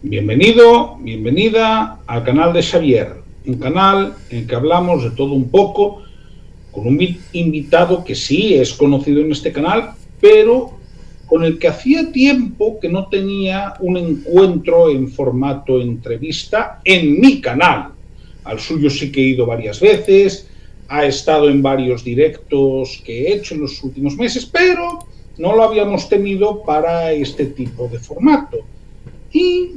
Bienvenido, bienvenida al canal de Xavier, un canal en el que hablamos de todo un poco, con un invitado que sí es conocido en este canal, pero con el que hacía tiempo que no tenía un encuentro en formato entrevista en mi canal. Al suyo sí que he ido varias veces, ha estado en varios directos que he hecho en los últimos meses, pero no lo habíamos tenido para este tipo de formato. Y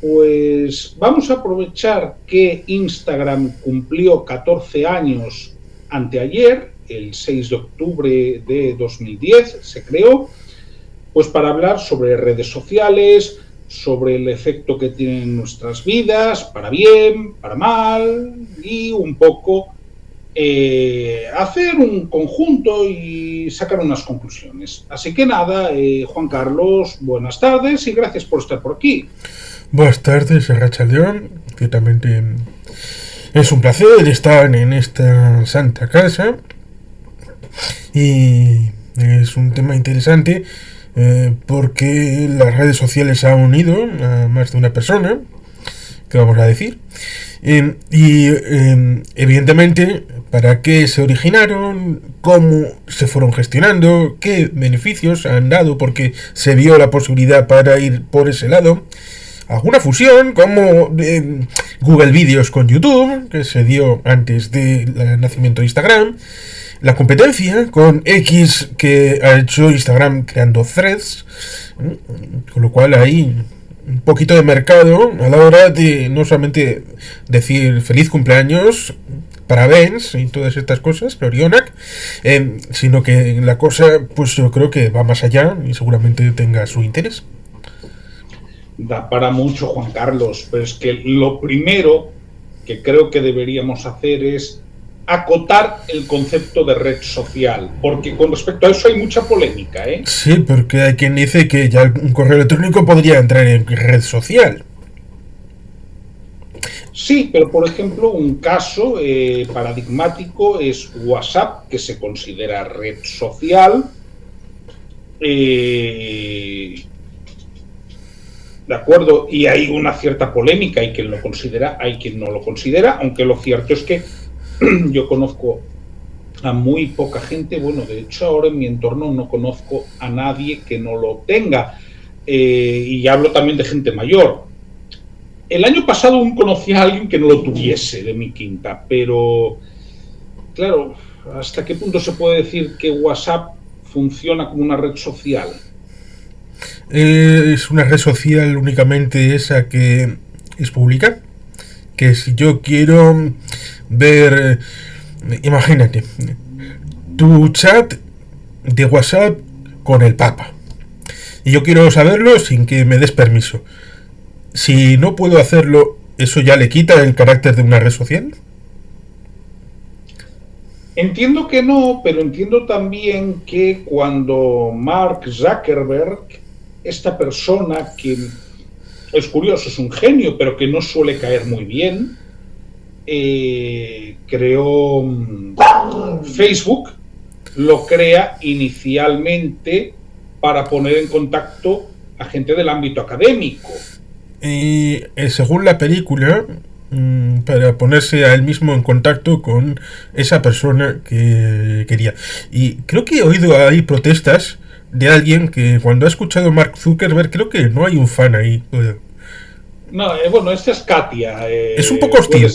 pues vamos a aprovechar que Instagram cumplió 14 años anteayer, el 6 de octubre de 2010 se creó, pues para hablar sobre redes sociales, sobre el efecto que tienen en nuestras vidas, para bien, para mal, y un poco hacer un conjunto y sacar unas conclusiones. Así que nada, Juan Carlos, buenas tardes y gracias por estar por aquí. Buenas tardes, Racha León. Ciertamente es un placer estar en esta santa casa. Y es un tema interesante porque las redes sociales han unido a más de una persona, que vamos a decir. Evidentemente, para qué se originaron, cómo se fueron gestionando, qué beneficios han dado, porque se vio la posibilidad para ir por ese lado. Alguna fusión, como Google Vídeos con YouTube, que se dio antes del nacimiento de Instagram. La competencia con X, que ha hecho Instagram creando Threads. Con lo cual hay un poquito de mercado a la hora de no solamente decir feliz cumpleaños, parabéns y todas estas cosas, Florionac, sino que la cosa, pues yo creo que va más allá y seguramente tenga su interés. Da para mucho, Juan Carlos, pero es que lo primero que creo que deberíamos hacer es acotar el concepto de red social, porque con respecto a eso hay mucha polémica, ¿eh? Sí, porque hay quien dice que ya un correo electrónico podría entrar en red social. Sí, pero por ejemplo, un caso paradigmático es WhatsApp, que se considera red social. De acuerdo, y hay una cierta polémica, hay quien lo considera, hay quien no lo considera, aunque lo cierto es que yo conozco a muy poca gente, bueno, de hecho ahora en mi entorno no conozco a nadie que no lo tenga, y hablo también de gente mayor. El año pasado aún conocí a alguien que no lo tuviese de mi quinta, pero claro, ¿hasta qué punto se puede decir que WhatsApp funciona como una red social? Es una red social únicamente esa que es pública. Que si yo quiero ver, imagínate, tu chat de WhatsApp con el Papa, y yo quiero saberlo sin que me des permiso. Si no puedo hacerlo, ¿eso ya le quita el carácter de una red social? Entiendo que no, pero entiendo también que cuando Mark Zuckerberg, esta persona que es curioso, es un genio, pero que no suele caer muy bien, creó Facebook, lo crea inicialmente para poner en contacto a gente del ámbito académico. Y según la película, para ponerse a él mismo en contacto con esa persona que quería. Y creo que he oído ahí protestas de alguien que cuando ha escuchado Mark Zuckerberg, creo que no hay un fan ahí. No, bueno, esta es Katia. Es un poco hostil.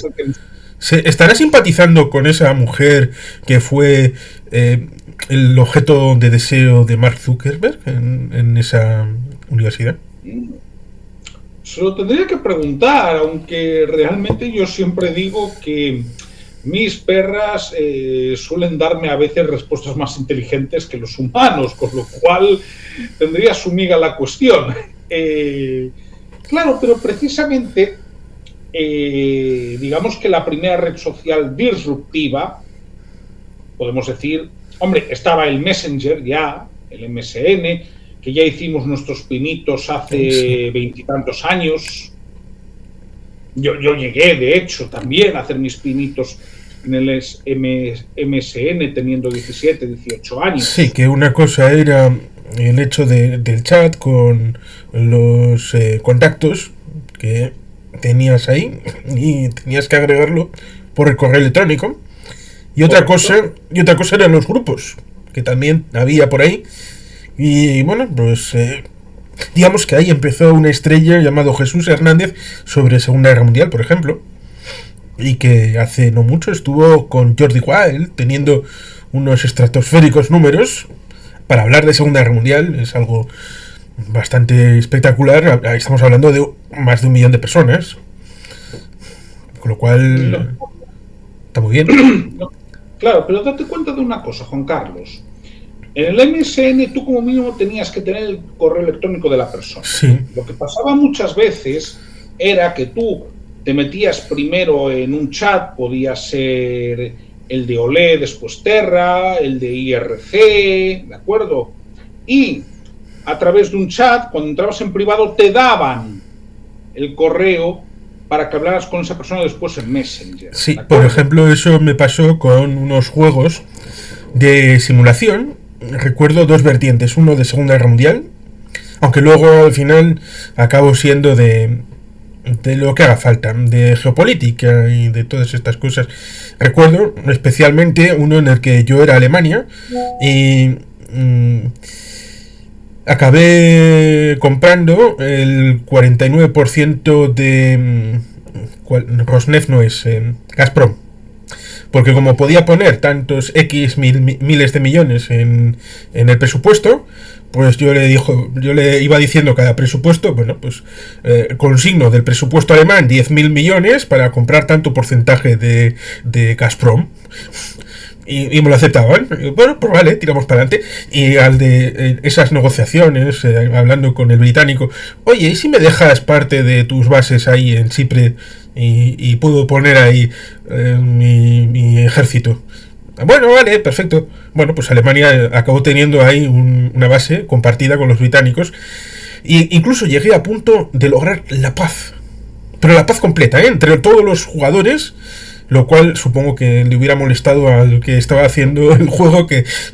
¿Estará simpatizando con esa mujer que fue el objeto de deseo de Mark Zuckerberg en esa universidad? Se lo tendría que preguntar, aunque realmente yo siempre digo que mis perras suelen darme a veces respuestas más inteligentes que los humanos, con lo cual tendría su miga la cuestión. Claro, pero precisamente digamos que la primera red social disruptiva, podemos decir, hombre, estaba el Messenger ya, el MSN, que ya hicimos nuestros pinitos hace veintitantos años. Yo llegué, de hecho, también a hacer mis pinitos en el MSN teniendo 17, 18 años. Sí, que una cosa era el hecho del chat con los contactos que tenías ahí y tenías que agregarlo por el correo electrónico. Y otra cosa eran los grupos, que también había por ahí. Y bueno, pues digamos que ahí empezó una estrella llamado Jesús Hernández sobre Segunda Guerra Mundial, por ejemplo. Y que hace no mucho estuvo con Jordi Wild teniendo unos estratosféricos números para hablar de Segunda Guerra Mundial. Es algo bastante espectacular. Estamos hablando de más de 1 millón de personas, con lo cual está muy bien. Claro, pero date cuenta de una cosa, Juan Carlos. En el MSN tú como mínimo tenías que tener el correo electrónico de la persona. Sí. Lo que pasaba muchas veces era que tú te metías primero en un chat, podía ser el de Olé, después Terra, el de IRC, ¿de acuerdo? Y a través de un chat, cuando entrabas en privado, te daban el correo para que hablaras con esa persona después en Messenger. Sí, por ejemplo, eso me pasó con unos juegos de simulación. Recuerdo 2 vertientes, uno de Segunda Guerra Mundial, aunque luego al final acabo siendo de lo que haga falta, de geopolítica y de todas estas cosas. Recuerdo especialmente uno en el que yo era Alemania y acabé comprando el 49% de Rosneft, no es Gazprom, porque como podía poner tantos X miles de millones en el presupuesto, pues yo le iba diciendo cada presupuesto, bueno, pues con signo del presupuesto alemán 10.000 millones para comprar tanto porcentaje de Gazprom. Y me lo aceptaban. Bueno, pues vale, tiramos para adelante. Y al de esas negociaciones, hablando con el británico, oye, ¿y si me dejas parte de tus bases ahí en Chipre y puedo poner ahí mi ejército? Bueno, vale, perfecto. Bueno, pues Alemania acabó teniendo ahí una base compartida con los británicos. Y incluso llegué a punto de lograr la paz. Pero la paz completa, entre todos los jugadores. Lo cual supongo que le hubiera molestado al que estaba haciendo el juego,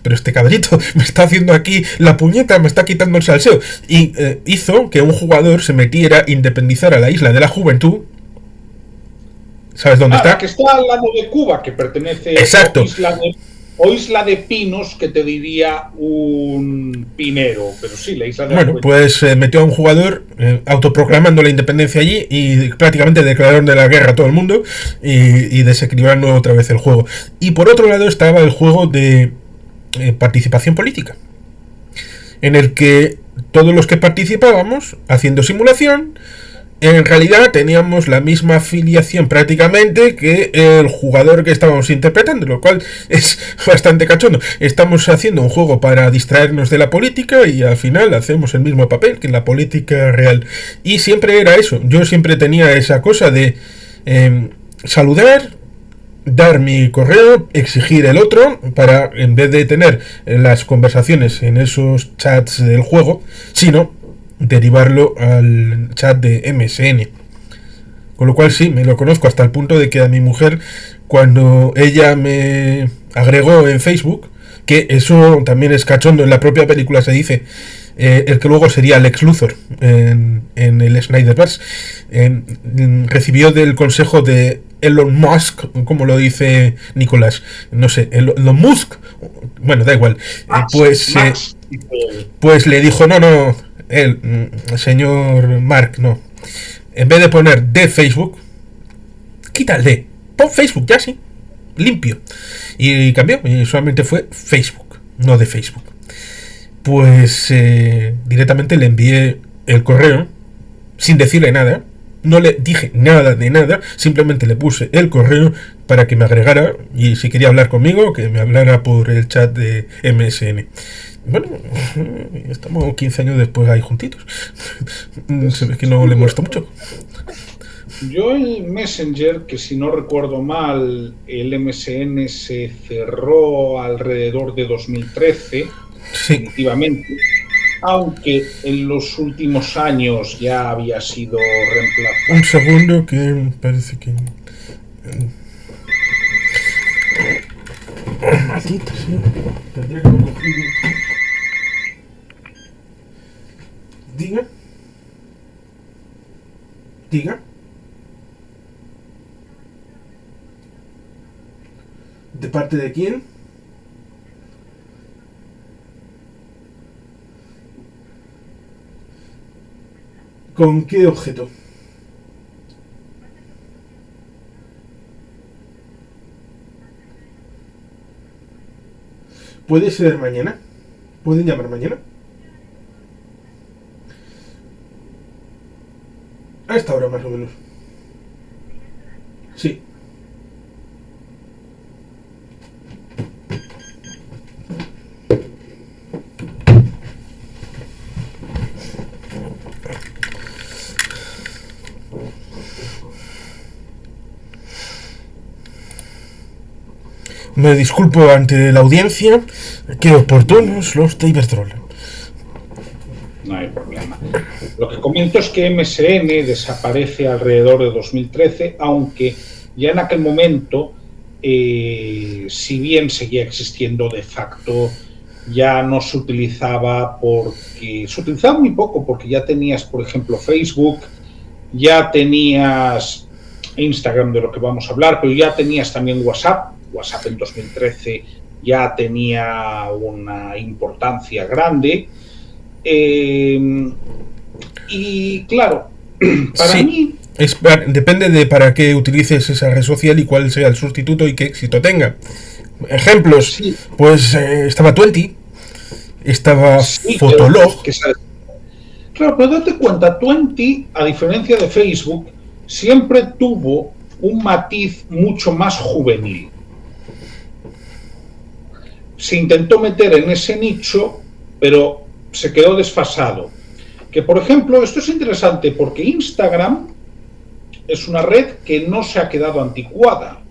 pero este cabrito me está haciendo aquí la puñeta, me está quitando el salseo. Y hizo que un jugador se metiera a independizar a la isla de la Juventud. ¿Sabes dónde está? Que está al lado de Cuba, que pertenece Exacto. a Isla de Pinos, que te diría un pinero, pero sí, la isla de Bueno, pues metió a un jugador autoproclamando la independencia allí y prácticamente declararon de la guerra a todo el mundo y desequilibrando otra vez el juego. Y por otro lado estaba el juego de participación política, en el que todos los que participábamos haciendo simulación, en realidad teníamos la misma afiliación prácticamente que el jugador que estábamos interpretando, lo cual es bastante cachondo. Estamos haciendo un juego para distraernos de la política y al final hacemos el mismo papel que en la política real. Y siempre era eso. Yo siempre tenía esa cosa de saludar, dar mi correo, exigir el otro, para en vez de tener las conversaciones en esos chats del juego, sino derivarlo al chat de MSN. Con lo cual sí, me lo conozco hasta el punto de que a mi mujer, cuando ella me agregó en Facebook, que eso también es cachondo, en la propia película se dice, el que luego sería Lex Luthor en el Snyderverse, recibió del consejo de Elon Musk, como lo dice Nicolás, no sé, Elon Musk, bueno, da igual, pues le dijo, no, el señor Mark, no, en vez de poner de Facebook, quita el de, pon Facebook, ya sí, limpio, y cambió, y solamente fue Facebook, no de Facebook. Pues directamente le envié el correo sin decirle nada, no le dije nada de nada, simplemente le puse el correo para que me agregara y si quería hablar conmigo, que me hablara por el chat de MSN. Bueno, estamos 15 años después ahí juntitos. Se ve que no le molesta mucho. Yo el Messenger, que si no recuerdo mal, el MSN se cerró alrededor de 2013, sí, definitivamente, aunque en los últimos años ya había sido reemplazado. Un segundo que parece que... Maldito sea. Tendría que coger... Diga. Diga. ¿De parte de quién? ¿Con qué objeto? ¿Puede ser mañana? ¿Pueden llamar mañana? A esta hora más o menos. Sí. Me disculpo ante la audiencia. Qué oportunos los de Iberdrola. No hay problema. Lo que comento es que MSN desaparece alrededor de 2013, aunque ya en aquel momento, si bien seguía existiendo de facto, ya no se utilizaba porque se utilizaba muy poco, porque ya tenías, por ejemplo, Facebook, ya tenías Instagram, de lo que vamos a hablar, pero ya tenías también WhatsApp. WhatsApp en 2013 ya tenía una importancia grande. Y claro, para sí, mí... depende de para qué utilices esa red social y cuál sea el sustituto y qué éxito tenga. Ejemplos, Sí, pues estaba Twenty, estaba sí, Fotolog. Claro, pero date cuenta, Twenty, a diferencia de Facebook, siempre tuvo un matiz mucho más juvenil. Se intentó meter en ese nicho, pero se quedó desfasado. Que, por ejemplo, esto es interesante porque Instagram es una red que no se ha quedado anticuada.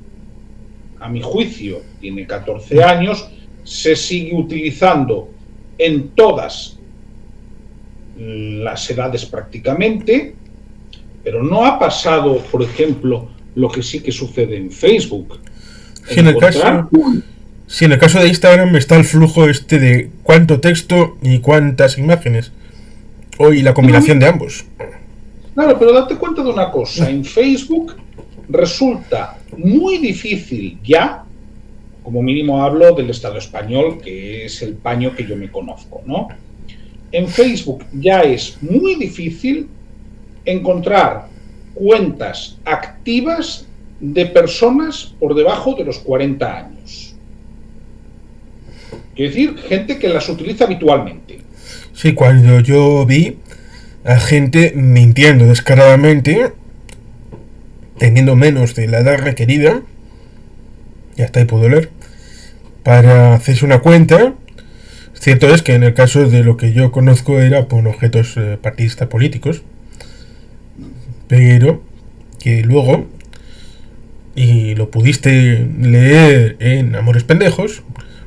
A mi juicio, tiene 14 años, se sigue utilizando en todas las edades prácticamente, pero no ha pasado, por ejemplo, lo que sí que sucede en Facebook. Sí, en el caso de Instagram está el flujo este de cuánto texto y cuántas imágenes. Y la combinación de ambos. Claro, pero date cuenta de una cosa. En Facebook resulta muy difícil ya, como mínimo hablo del Estado español, que es el paño que yo me conozco, ¿no? En Facebook ya es muy difícil encontrar cuentas activas de personas por debajo de los 40 años. Quiero decir, gente que las utiliza habitualmente. Sí, cuando yo vi a gente mintiendo descaradamente, teniendo menos de la edad requerida, ya está ahí puedo leer, para hacerse una cuenta. Cierto es que en el caso de lo que yo conozco era por objetos partidistas políticos, pero que luego, y lo pudiste leer en Amores Pendejos,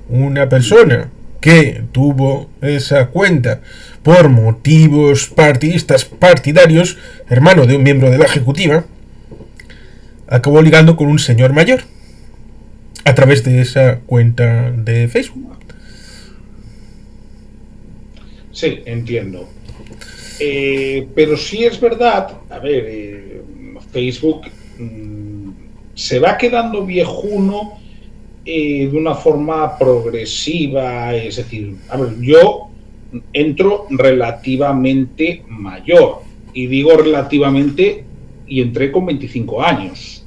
una persona que tuvo esa cuenta por motivos partidistas partidarios, hermano de un miembro de la ejecutiva, acabó ligando con un señor mayor a través de esa cuenta de Facebook. Sí, entiendo. Pero sí es verdad, a ver, Facebook se va quedando viejuno de una forma progresiva, es decir, a ver, yo entro relativamente mayor, y digo relativamente, y entré con 25 años.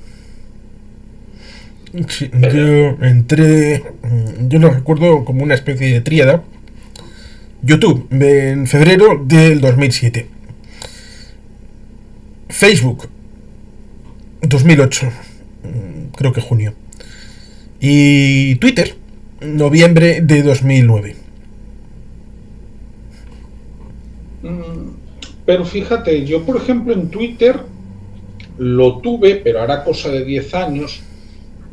Sí, yo entré, yo lo recuerdo como una especie de tríada. YouTube, en febrero del 2007. Facebook, 2008, creo que junio. Y Twitter, noviembre de 2009. Pero fíjate, yo por ejemplo en Twitter lo tuve, pero hará cosa de 10 años,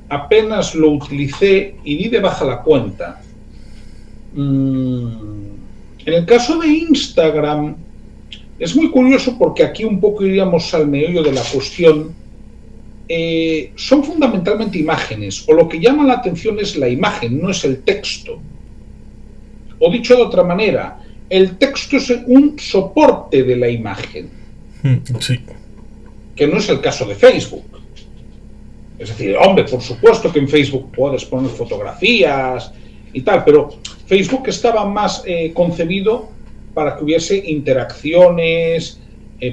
apenas lo utilicé y di de baja la cuenta. En el caso de Instagram es muy curioso porque aquí un poco iríamos al meollo de la cuestión. Son fundamentalmente imágenes, o lo que llama la atención es la imagen, no es el texto. O dicho de otra manera, el texto es un soporte de la imagen. Sí. Que no es el caso de Facebook. Es decir, hombre, por supuesto que en Facebook puedes poner fotografías y tal, pero Facebook estaba más concebido para que hubiese interacciones,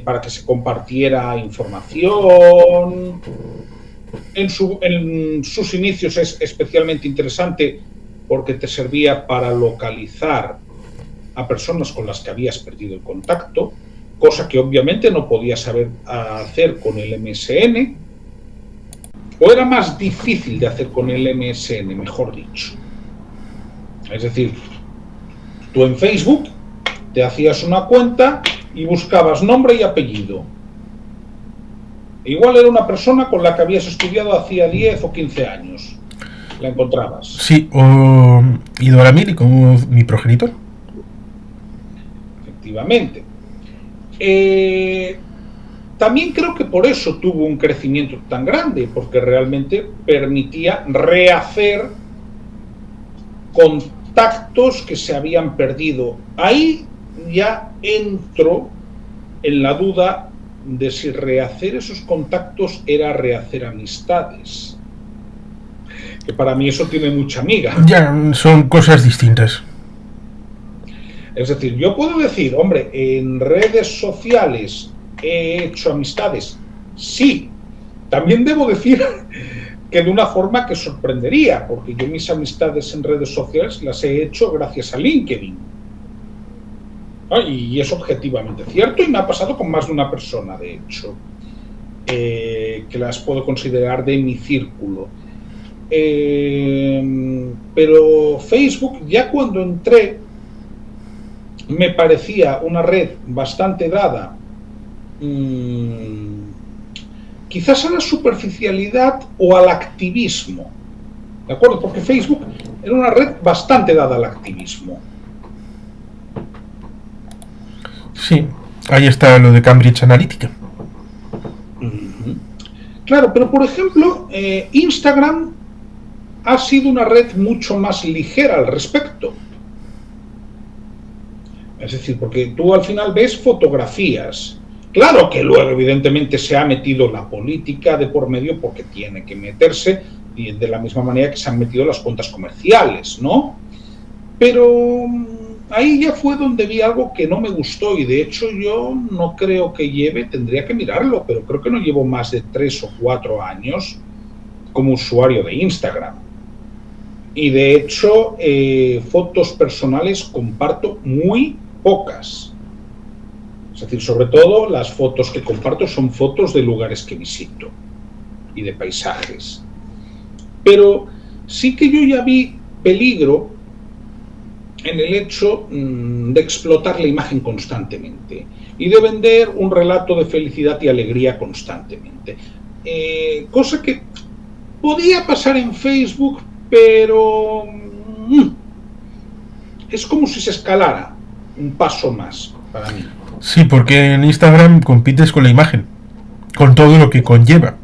para que se compartiera información. En sus inicios es especialmente interesante porque te servía para localizar a personas con las que habías perdido el contacto, cosa que obviamente no podías hacer con el MSN, o era más difícil de hacer con el MSN, mejor dicho. Es decir, tú en Facebook te hacías una cuenta y buscabas nombre y apellido. Igual era una persona con la que habías estudiado hacía 10 o 15 años. La encontrabas. Sí, o Idoramiri como mi progenitor. Efectivamente. También creo que por eso tuvo un crecimiento tan grande, porque realmente permitía rehacer contactos que se habían perdido. Ahí ya entro en la duda de si rehacer esos contactos era rehacer amistades. Que para mí eso tiene mucha miga. Ya, son cosas distintas. Es decir, yo puedo decir, hombre, en redes sociales he hecho amistades. Sí, también debo decir que de una forma que sorprendería, porque yo mis amistades en redes sociales las he hecho gracias a LinkedIn. Y es objetivamente cierto y me ha pasado con más de una persona, de hecho, que las puedo considerar de mi círculo. Pero Facebook, ya cuando entré, me parecía una red bastante dada, quizás a la superficialidad o al activismo, ¿de acuerdo? Porque Facebook era una red bastante dada al activismo. Sí, ahí está lo de Cambridge Analytica. Claro, pero por ejemplo, Instagram ha sido una red mucho más ligera al respecto. Es decir, porque tú al final ves fotografías. Claro que luego evidentemente se ha metido la política de por medio porque tiene que meterse, y de la misma manera que se han metido las cuentas comerciales, ¿no? Pero ahí ya fue donde vi algo que no me gustó y de hecho yo no creo que lleve, tendría que mirarlo, pero creo que no llevo más de 3 o 4 años como usuario de Instagram. Y de hecho fotos personales comparto muy pocas. Es decir, sobre todo las fotos que comparto son fotos de lugares que visito y de paisajes. Pero sí que yo ya vi peligro en el hecho de explotar la imagen constantemente y de vender un relato de felicidad y alegría constantemente. Cosa que podía pasar en Facebook, pero es como si se escalara un paso más para mí. Sí, porque en Instagram compites con la imagen, con todo lo que conlleva.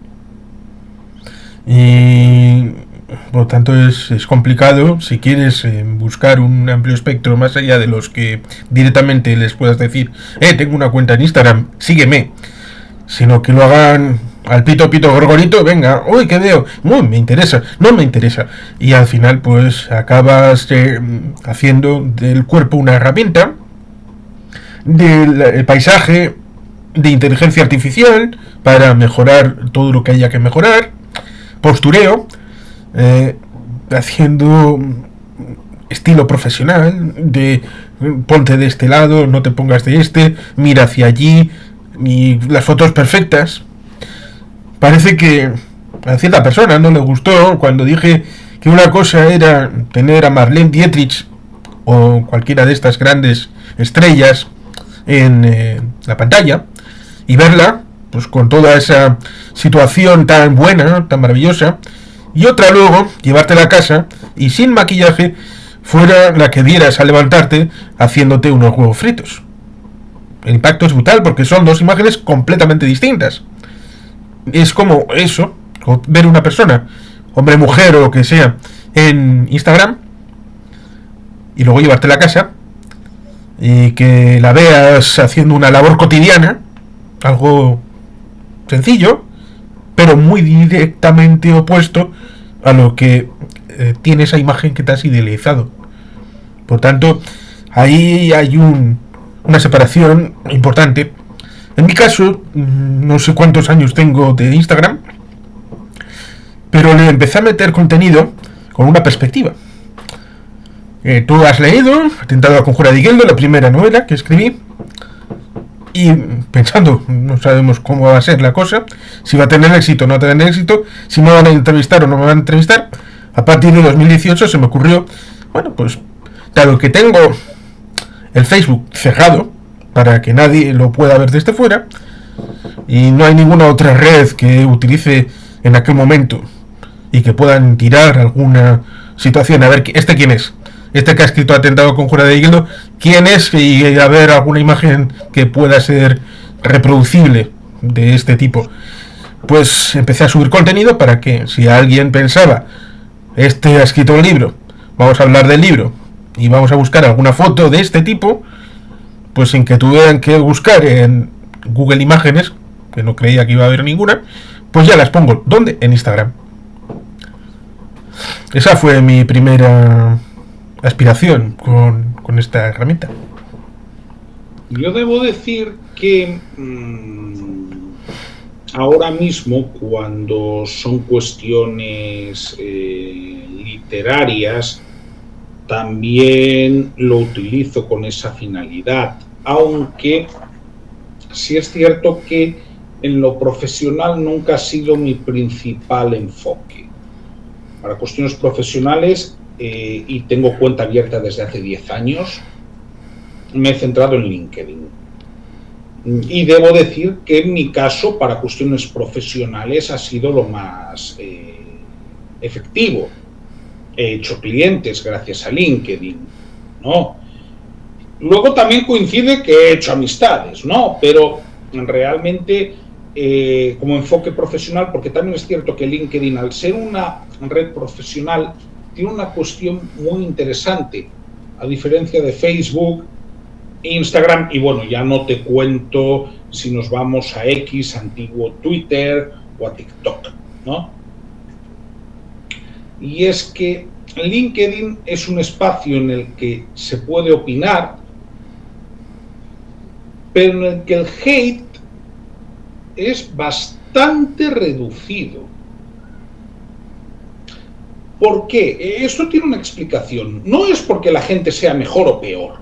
Y por lo tanto es complicado si quieres buscar un amplio espectro más allá de los que directamente les puedas decir, tengo una cuenta en Instagram, sígueme, sino que lo hagan al pito gorgorito, venga, uy, ¿qué veo? Me interesa, no me interesa. Y al final pues acabas haciendo del cuerpo una herramienta, del paisaje de inteligencia artificial para mejorar todo lo que haya que mejorar, postureo, haciendo estilo profesional de ponte de este lado, no te pongas de este, mira hacia allí, y las fotos perfectas. Parece que a cierta persona no le gustó cuando dije que una cosa era tener a Marlene Dietrich o cualquiera de estas grandes estrellas en la pantalla y verla pues con toda esa situación tan buena, tan maravillosa, y otra luego llevártela a casa y sin maquillaje fuera la que vieras al levantarte haciéndote unos huevos fritos. El impacto es brutal porque son dos imágenes completamente distintas. Es como eso, ver una persona, hombre, mujer o lo que sea, en Instagram y luego llevártela a casa y que la veas haciendo una labor cotidiana, algo sencillo, pero muy directamente opuesto a lo que tiene esa imagen que te has idealizado. Por tanto, ahí hay una separación importante. En mi caso, no sé cuántos años tengo de Instagram, pero le empecé a meter contenido con una perspectiva. Tú has leído Atentado a la Conjura de Igeldo, la primera novela que escribí, y pensando, no sabemos cómo va a ser la cosa, si va a tener éxito o no va a tener éxito, si me van a entrevistar o no me van a entrevistar. A partir de 2018 se me ocurrió, bueno, pues dado que tengo el Facebook cerrado para que nadie lo pueda ver desde fuera y no hay ninguna otra red que utilice en aquel momento y que puedan tirar alguna situación, a ver, ¿este quién es? Este que ha escrito Atentado con Conjura de Igeldo, ¿quién es? Y a ver alguna imagen que pueda ser reproducible de este tipo. Pues empecé a subir contenido para que, si alguien pensaba, este ha escrito un libro, vamos a hablar del libro y vamos a buscar alguna foto de este tipo, pues sin que tuvieran que buscar en Google Imágenes, que no creía que iba a haber ninguna, pues ya las pongo. ¿Dónde? En Instagram. Esa fue mi primera aspiración con esta herramienta. Yo debo decir que ahora mismo, cuando son cuestiones literarias, también lo utilizo con esa finalidad, aunque sí es cierto que en lo profesional nunca ha sido mi principal enfoque. Para cuestiones profesionales, y tengo cuenta abierta desde hace 10 años, me he centrado en LinkedIn. Y debo decir que en mi caso, para cuestiones profesionales, ha sido lo más efectivo. He hecho clientes gracias a LinkedIn, ¿no? Luego también coincide que he hecho amistades, ¿no? Pero realmente como enfoque profesional, porque también es cierto que LinkedIn, al ser una red profesional, tiene una cuestión muy interesante, a diferencia de Facebook, Instagram, y bueno, ya no te cuento si nos vamos a X, antiguo Twitter, o a TikTok, ¿no? Y es que LinkedIn es un espacio en el que se puede opinar, pero en el que el hate es bastante reducido. ¿Por qué? Esto tiene una explicación. No es porque la gente sea mejor o peor.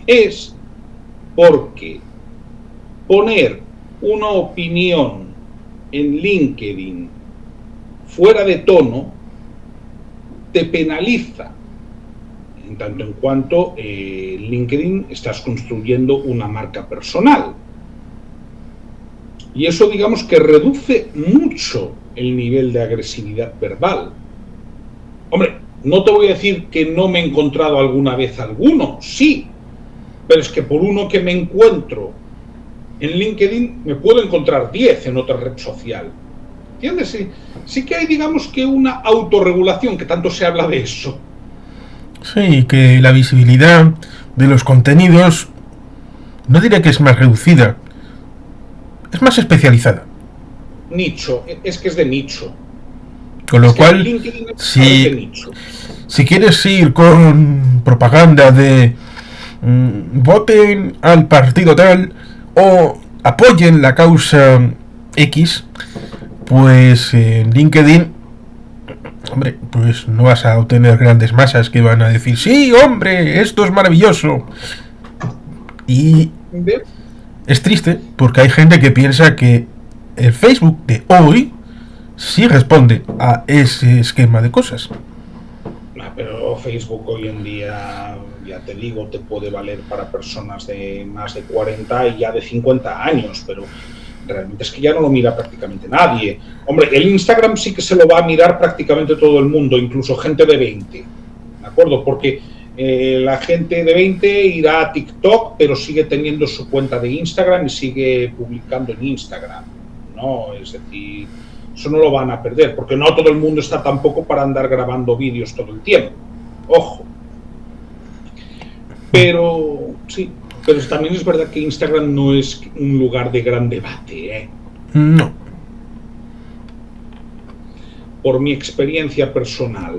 Es porque poner una opinión en LinkedIn fuera de tono te penaliza, en tanto en cuanto en LinkedIn estás construyendo una marca personal. Y eso, digamos, que reduce mucho el nivel de agresividad verbal. Hombre, no te voy a decir que no me he encontrado alguna vez alguno, sí, pero es que por uno que me encuentro en LinkedIn me puedo encontrar 10 en otra red social. ¿Entiendes? Sí que hay, digamos, que una autorregulación, que tanto se habla de eso. Sí, que la visibilidad de los contenidos, no diré que es más reducida, es más especializada. Nicho, es que es de nicho. Con lo cual, si quieres ir con propaganda de voten al partido tal o apoyen la causa X, pues en LinkedIn, hombre, pues no vas a obtener grandes masas que van a decir, sí, hombre, esto es maravilloso. Y es triste porque hay gente que piensa que el Facebook de hoy sí responde a ese esquema de cosas. Pero Facebook hoy en día, ya te digo, te puede valer para personas de más de 40 y ya de 50 años, pero realmente es que ya no lo mira prácticamente nadie. Hombre, el Instagram sí que se lo va a mirar prácticamente todo el mundo, incluso gente de 20, ¿de acuerdo? Porque la gente de 20 irá a TikTok, pero sigue teniendo su cuenta de Instagram y sigue publicando en Instagram, ¿no? Es decir, eso no lo van a perder, porque no todo el mundo está tampoco para andar grabando vídeos todo el tiempo. Ojo. Pero sí, pero también es verdad que Instagram no es un lugar de gran debate, ¿eh? No. Por mi experiencia personal.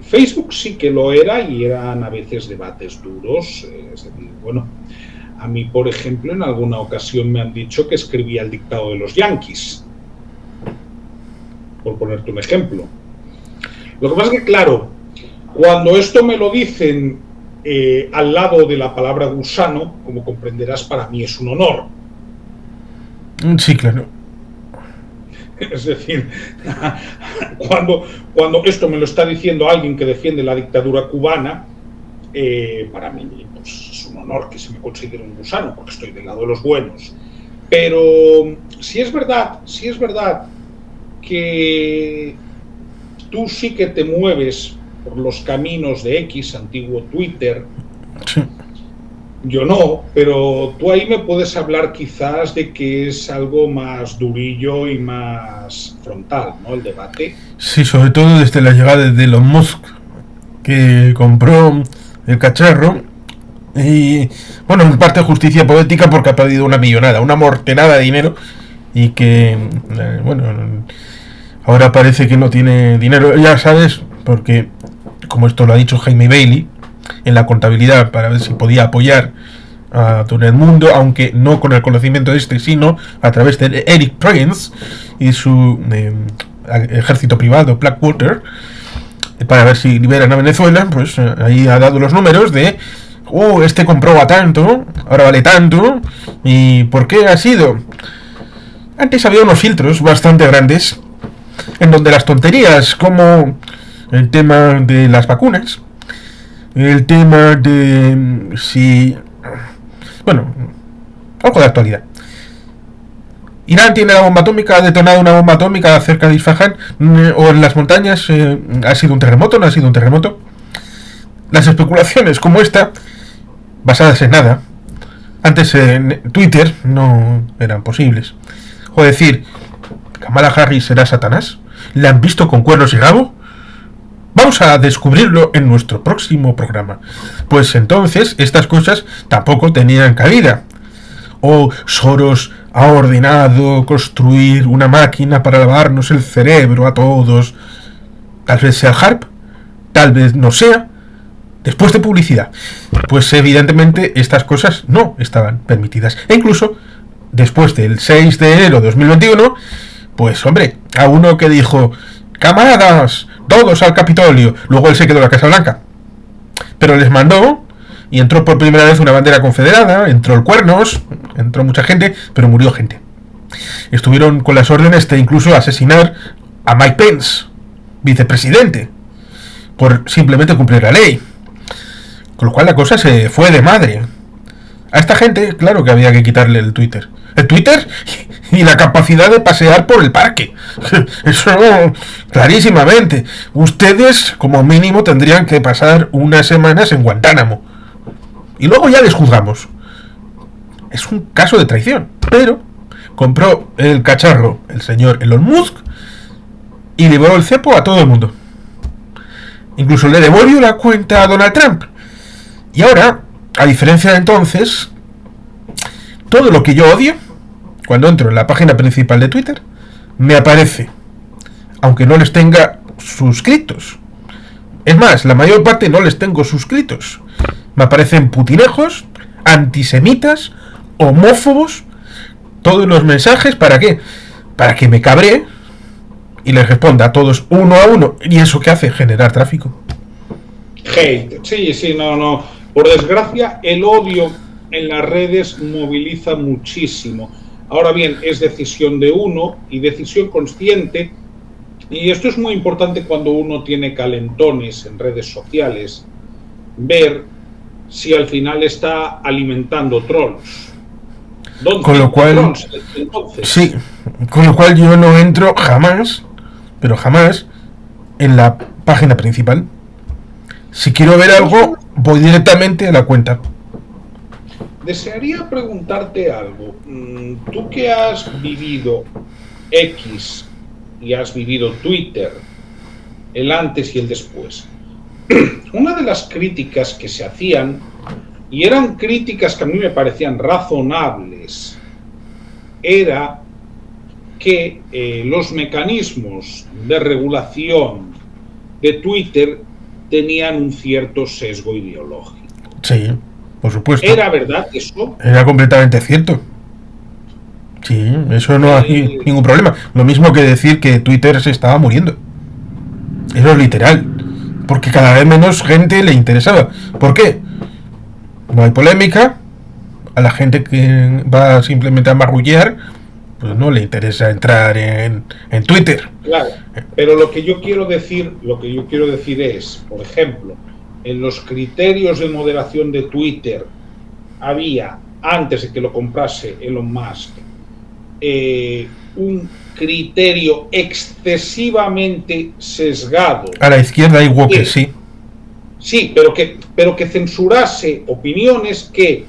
Facebook sí que lo era y eran a veces debates duros. Es decir, bueno, a mí, por ejemplo, en alguna ocasión me han dicho que escribía el dictado de los Yankees, por ponerte un ejemplo. Lo que pasa es que, claro, cuando esto me lo dicen al lado de la palabra gusano, como comprenderás, para mí es un honor. Sí, claro. Es decir, cuando esto me lo está diciendo alguien que defiende la dictadura cubana, para mí pues, es un honor que se me considere un gusano, porque estoy del lado de los buenos. Pero si es verdad que tú sí que te mueves por los caminos de X, antiguo Twitter. Sí. Yo no, pero tú ahí me puedes hablar quizás de que es algo más durillo y más frontal, ¿no? El debate. Sí, sobre todo desde la llegada de Elon Musk, que compró el cacharro. Y bueno, en parte justicia poética porque ha perdido una millonada, una mortenada de dinero. Y que, bueno, ahora parece que no tiene dinero, ya sabes, porque como esto lo ha dicho Jaime Bailey en la contabilidad para ver si podía apoyar a todo el mundo, aunque no con el conocimiento de este, sino a través de Eric Prince y su ejército privado Blackwater, para ver si liberan a Venezuela. Pues ahí ha dado los números de este compró a tanto, ahora vale tanto. ¿Y por qué ha sido? Antes había unos filtros bastante grandes en donde las tonterías como el tema de las vacunas, el tema de si... bueno, algo de actualidad. Irán tiene la bomba atómica, ha detonado una bomba atómica cerca de Isfahan, o en las montañas, ha sido un terremoto, no ha sido un terremoto. Las especulaciones como esta, basadas en nada, antes en Twitter no eran posibles. O decir, ¿Kamala Harris será Satanás? ¿La han visto con cuernos y rabo? Vamos a descubrirlo en nuestro próximo programa. Pues entonces estas cosas tampoco tenían cabida. O Soros ha ordenado construir una máquina para lavarnos el cerebro a todos. Tal vez sea el HARP, tal vez no sea. Después de publicidad. Pues evidentemente estas cosas no estaban permitidas. E incluso después del 6 de enero de 2021, pues hombre, a uno que dijo, camaradas, todos al Capitolio. Luego él se quedó en la Casa Blanca. Pero les mandó y entró por primera vez una bandera confederada, entró el Cuernos, entró mucha gente, pero murió gente. Estuvieron con las órdenes de incluso asesinar a Mike Pence, vicepresidente, por simplemente cumplir la ley. Con lo cual la cosa se fue de madre. A esta gente, claro que había que quitarle el Twitter. El Twitter y la capacidad de pasear por el parque. Eso clarísimamente. Ustedes como mínimo tendrían que pasar unas semanas en Guantánamo. Y luego ya les juzgamos. Es un caso de traición. Pero compró el cacharro el señor Elon Musk y liberó el cepo a todo el mundo. Incluso le devolvió la cuenta a Donald Trump. Y ahora, a diferencia de entonces, todo lo que yo odio, cuando entro en la página principal de Twitter, me aparece, aunque no les tenga suscritos. Es más, la mayor parte no les tengo suscritos. Me aparecen putinejos, antisemitas, homófobos, todos los mensajes. ¿Para qué? Para que me cabree y les responda a todos uno a uno. ¿Y eso qué hace? Generar tráfico. Hate. Sí, no. Por desgracia, el odio en las redes moviliza muchísimo. Ahora bien, es decisión de uno y decisión consciente. Y esto es muy importante cuando uno tiene calentones en redes sociales. Ver si al final está alimentando trolls. Con lo cual, trolls, entonces? Sí, con lo cual yo no entro jamás, pero jamás, en la página principal. Si quiero ver algo, voy directamente a la cuenta. Desearía preguntarte algo. Tú que has vivido X y has vivido Twitter, el antes y el después. Una de las críticas que se hacían y eran críticas que a mí me parecían razonables, era que los mecanismos de regulación de Twitter tenían un cierto sesgo ideológico. Sí, por supuesto. ¿Era verdad eso? Era completamente cierto. Sí, eso no hay ningún problema. Lo mismo que decir que Twitter se estaba muriendo. Eso es literal. Porque cada vez menos gente le interesaba. ¿Por qué? No hay polémica. A la gente que va simplemente a marrullear, pues no le interesa entrar en Twitter. Claro, pero lo que yo quiero decir es, por ejemplo, en los criterios de moderación de Twitter había, antes de que lo comprase Elon Musk, un criterio excesivamente sesgado. A la izquierda hay woke, sí. Sí, pero que censurase opiniones que,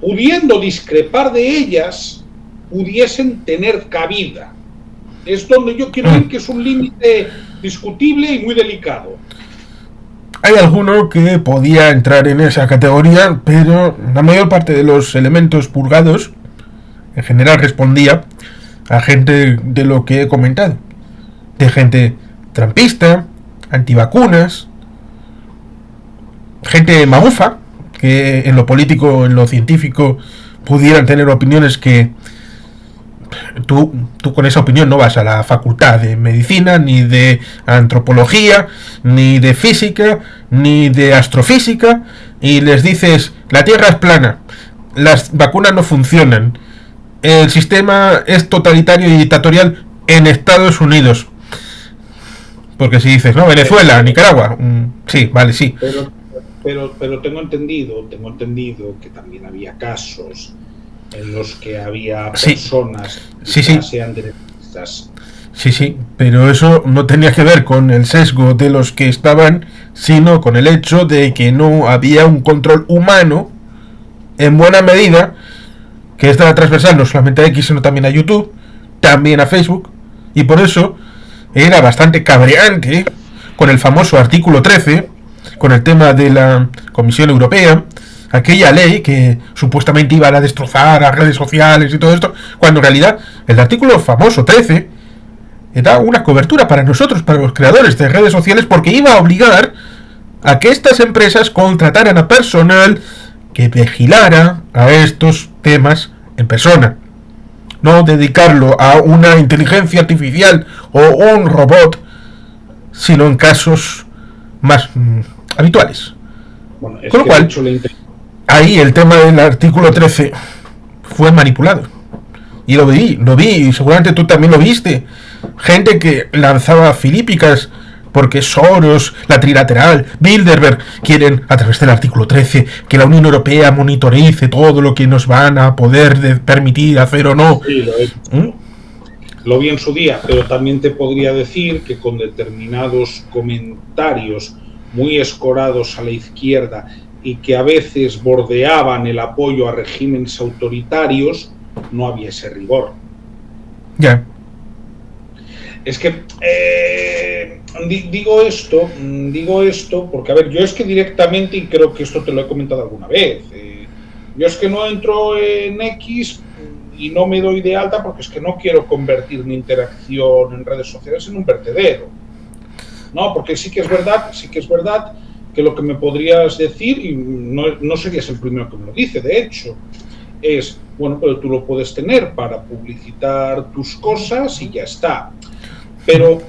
pudiendo discrepar de ellas, pudiesen tener cabida. Es donde yo quiero ver que es un límite discutible y muy delicado. Hay alguno que podía entrar en esa categoría, pero la mayor parte de los elementos purgados en general respondía a gente de lo que he comentado, de gente trampista, antivacunas, gente magufa, que en lo político, en lo científico pudieran tener opiniones que tú con esa opinión no vas a la facultad de medicina, ni de antropología, ni de física, ni de astrofísica, y les dices la Tierra es plana, las vacunas no funcionan, el sistema es totalitario y dictatorial en Estados Unidos. Porque si dices, no, Venezuela, Nicaragua, sí, vale, sí. Pero tengo entendido que también había casos en los que había personas que sean derechistas. Sí, pero eso no tenía que ver con el sesgo de los que estaban, sino con el hecho de que no había un control humano en buena medida, que estaba transversal no solamente a X, sino también a YouTube, también a Facebook, y por eso era bastante cabreante con el famoso artículo 13, con el tema de la Comisión Europea, aquella ley que supuestamente iba a destrozar a redes sociales y todo esto, cuando en realidad el artículo famoso 13 da una cobertura para nosotros, para los creadores de redes sociales, porque iba a obligar a que estas empresas contrataran a personal que vigilara a estos temas en persona, no dedicarlo a una inteligencia artificial o un robot, sino en casos más habituales. Bueno, es con lo cual, ahí el tema del artículo 13 fue manipulado. Y lo vi, y seguramente tú también lo viste. Gente que lanzaba filípicas porque Soros, la Trilateral, Bilderberg quieren, a través del artículo 13, que la Unión Europea monitorice todo lo que nos van a poder permitir hacer o no. Sí, lo vi en su día, pero también te podría decir que con determinados comentarios muy escorados a la izquierda y que a veces bordeaban el apoyo a regímenes autoritarios, no había ese rigor. Ya. Es que digo esto porque, a ver, yo es que directamente, y creo que esto te lo he comentado alguna vez, yo es que no entro en X y no me doy de alta porque es que no quiero convertir mi interacción en redes sociales en un vertedero. No, porque sí que es verdad que lo que me podrías decir, y no serías el primero que me lo dice, de hecho, es, bueno, pero tú lo puedes tener para publicitar tus cosas y ya está. Pero,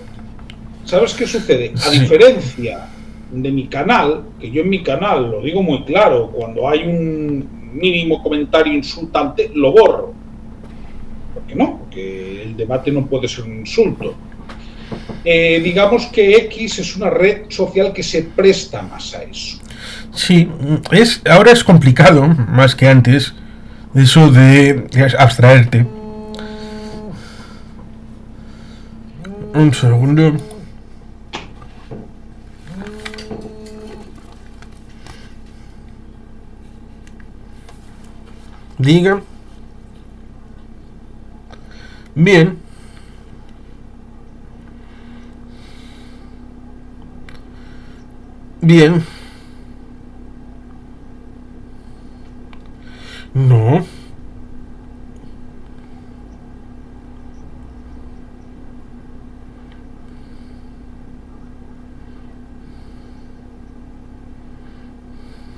¿sabes qué sucede? A diferencia de mi canal, que yo en mi canal lo digo muy claro, cuando hay un mínimo comentario insultante, lo borro. ¿Por qué no? Porque el debate no puede ser un insulto. Digamos que X es una red social que se presta más a eso. Sí, ahora es complicado, más que antes, eso de abstraerte. Un segundo. Diga. Bien. Bien.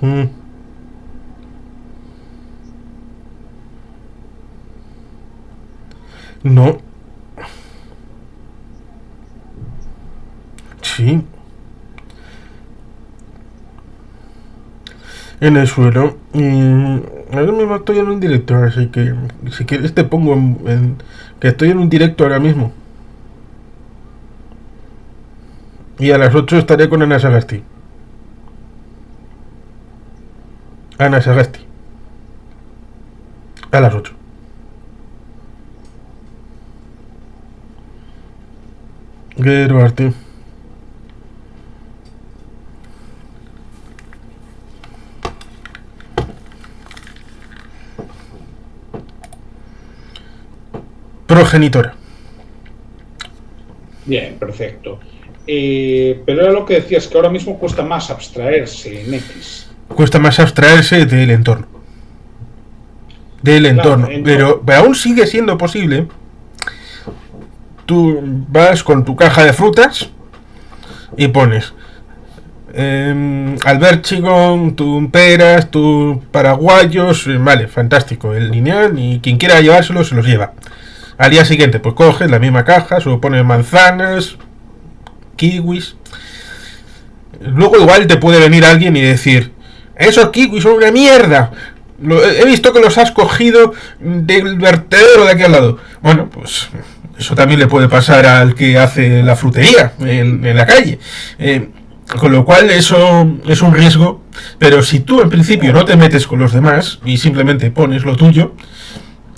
Mm. No. Sí. En el suelo. Y ahora mismo estoy en un directo, así que si quieres te pongo que estoy en un directo ahora mismo. Y a las 8 estaré con Ana Sagasti. Ana Sagasti. A las 8. Quiero arte. Progenitora. Bien, perfecto. Pero era lo que decías, que ahora mismo cuesta más abstraerse en X. Cuesta más abstraerse del entorno. Del entorno. Claro, Pero aún sigue siendo posible. Tú vas con tu caja de frutas y pones albérchigo, tus peras, tus paraguayos, vale, fantástico, el lineal, y quien quiera llevárselo se los lleva. Al día siguiente, pues coges la misma caja, solo pones manzanas, kiwis. Luego igual te puede venir alguien y decir, esos kiwis son una mierda. He visto que los has cogido del vertedero de aquí al lado. Bueno, pues eso también le puede pasar al que hace la frutería en la calle. Con lo cual eso es un riesgo. Pero si tú en principio no te metes con los demás y simplemente pones lo tuyo,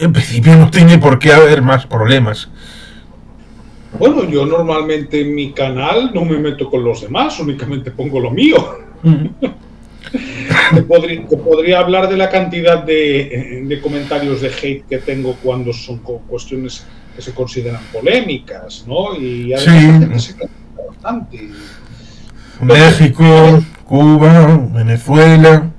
en principio no tiene por qué haber más problemas. bueno, yo normalmente en mi canal no me meto con los demás, únicamente pongo lo mío. Te podría hablar de la cantidad de comentarios de hate que tengo cuando son cuestiones que se consideran polémicas, ¿no? Y además la gente se queja bastante. México, Cuba, Venezuela.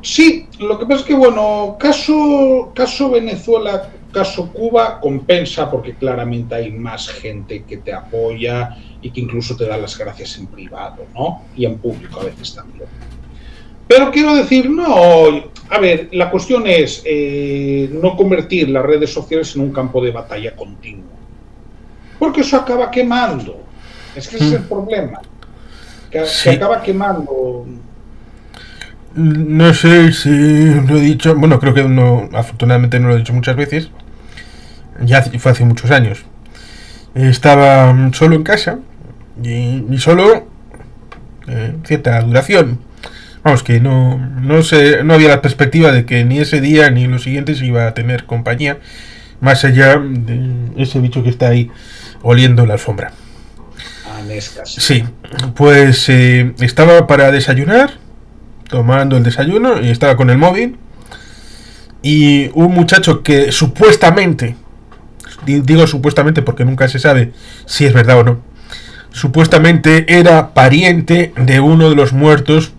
Sí, lo que pasa es que, bueno, caso Venezuela, caso Cuba, compensa porque claramente hay más gente que te apoya y que incluso te da las gracias en privado, ¿no? Y en público a veces también. Pero quiero decir, no, a ver, la cuestión es no convertir las redes sociales en un campo de batalla continuo. Porque eso acaba quemando. Es que ese es el problema. Que acaba quemando. No sé si lo he dicho, bueno, creo que no, afortunadamente no lo he dicho muchas veces. Ya fue hace muchos años. Estaba solo en casa y solo cierta duración. Vamos, que no sé, no había la perspectiva de que ni ese día ni los siguientes iba a tener compañía, más allá de ese bicho que está ahí oliendo la alfombra. Anescas. Sí, pues estaba para desayunar, tomando el desayuno, y estaba con el móvil, y un muchacho que supuestamente, digo supuestamente porque nunca se sabe si es verdad o no, supuestamente era pariente de uno de los muertos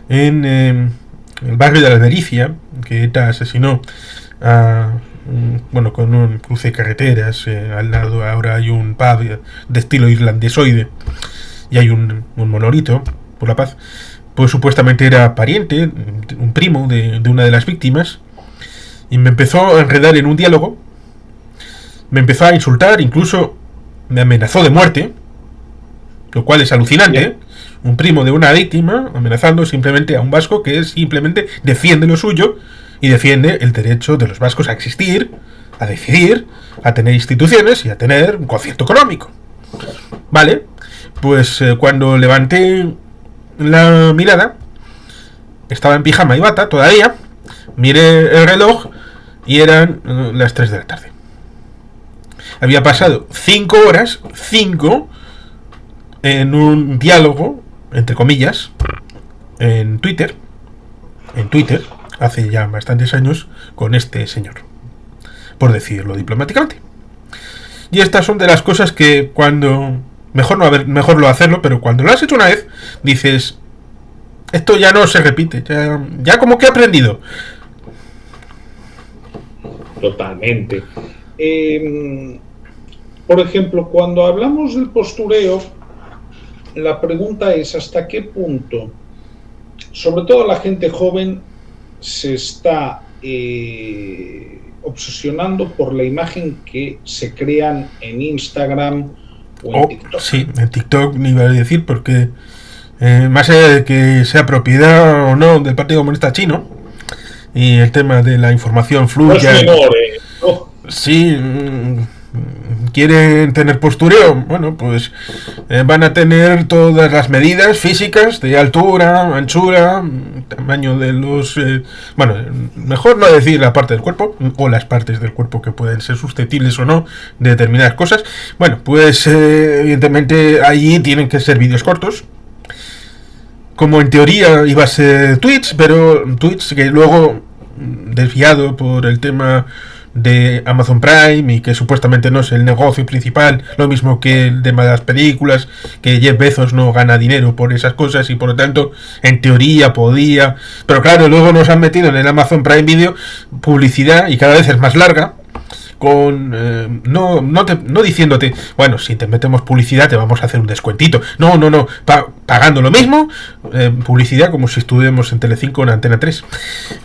en el barrio de la Albericia, que ETA asesinó a, bueno, con un cruce de carreteras. Al lado ahora hay un pub de estilo irlandesoide y hay un monolito por la paz. Pues supuestamente era pariente, un primo de una de las víctimas, y me empezó a enredar en un diálogo, me empezó a insultar, incluso me amenazó de muerte, lo cual es alucinante. Bien. Un primo de una víctima amenazando simplemente a un vasco que simplemente defiende lo suyo y defiende el derecho de los vascos a existir, a decidir, a tener instituciones y a tener un concierto económico. Vale, pues cuando levanté la mirada, estaba en pijama y bata todavía, miré el reloj y eran las 3 de la tarde. Había pasado 5 horas, 5, en un diálogo, entre comillas, en Twitter, hace ya bastantes años, con este señor, por decirlo diplomáticamente. Y estas son de las cosas que cuando mejor no hacerlo, pero cuando lo has hecho una vez, dices, esto ya no se repite, ya como que he aprendido. Totalmente. Por ejemplo, cuando hablamos del postureo, la pregunta es hasta qué punto sobre todo la gente joven se está obsesionando por la imagen que se crean en Instagram o en TikTok. Sí, en TikTok ni iba a decir porque más allá de que sea propiedad o no del Partido Comunista Chino y el tema de la información fluya. No es menor, ¿no? Sí, quieren tener postureo, bueno, pues van a tener todas las medidas físicas de altura, anchura, tamaño de los... bueno, mejor no decir la parte del cuerpo, o las partes del cuerpo que pueden ser susceptibles o no de determinadas cosas. Bueno, pues evidentemente allí tienen que ser vídeos cortos, como en teoría iba a ser Twitch, pero Twitch que luego, desviado por el tema de Amazon Prime y que supuestamente no es el negocio principal, lo mismo que el tema de las películas, que Jeff Bezos no gana dinero por esas cosas y por lo tanto en teoría podía, pero claro, luego nos han metido en el Amazon Prime Video publicidad y cada vez es más larga, con no diciéndote, bueno, si te metemos publicidad te vamos a hacer un descuentito, no, pagando lo mismo, publicidad como si estuviéramos en Telecinco o en Antena 3,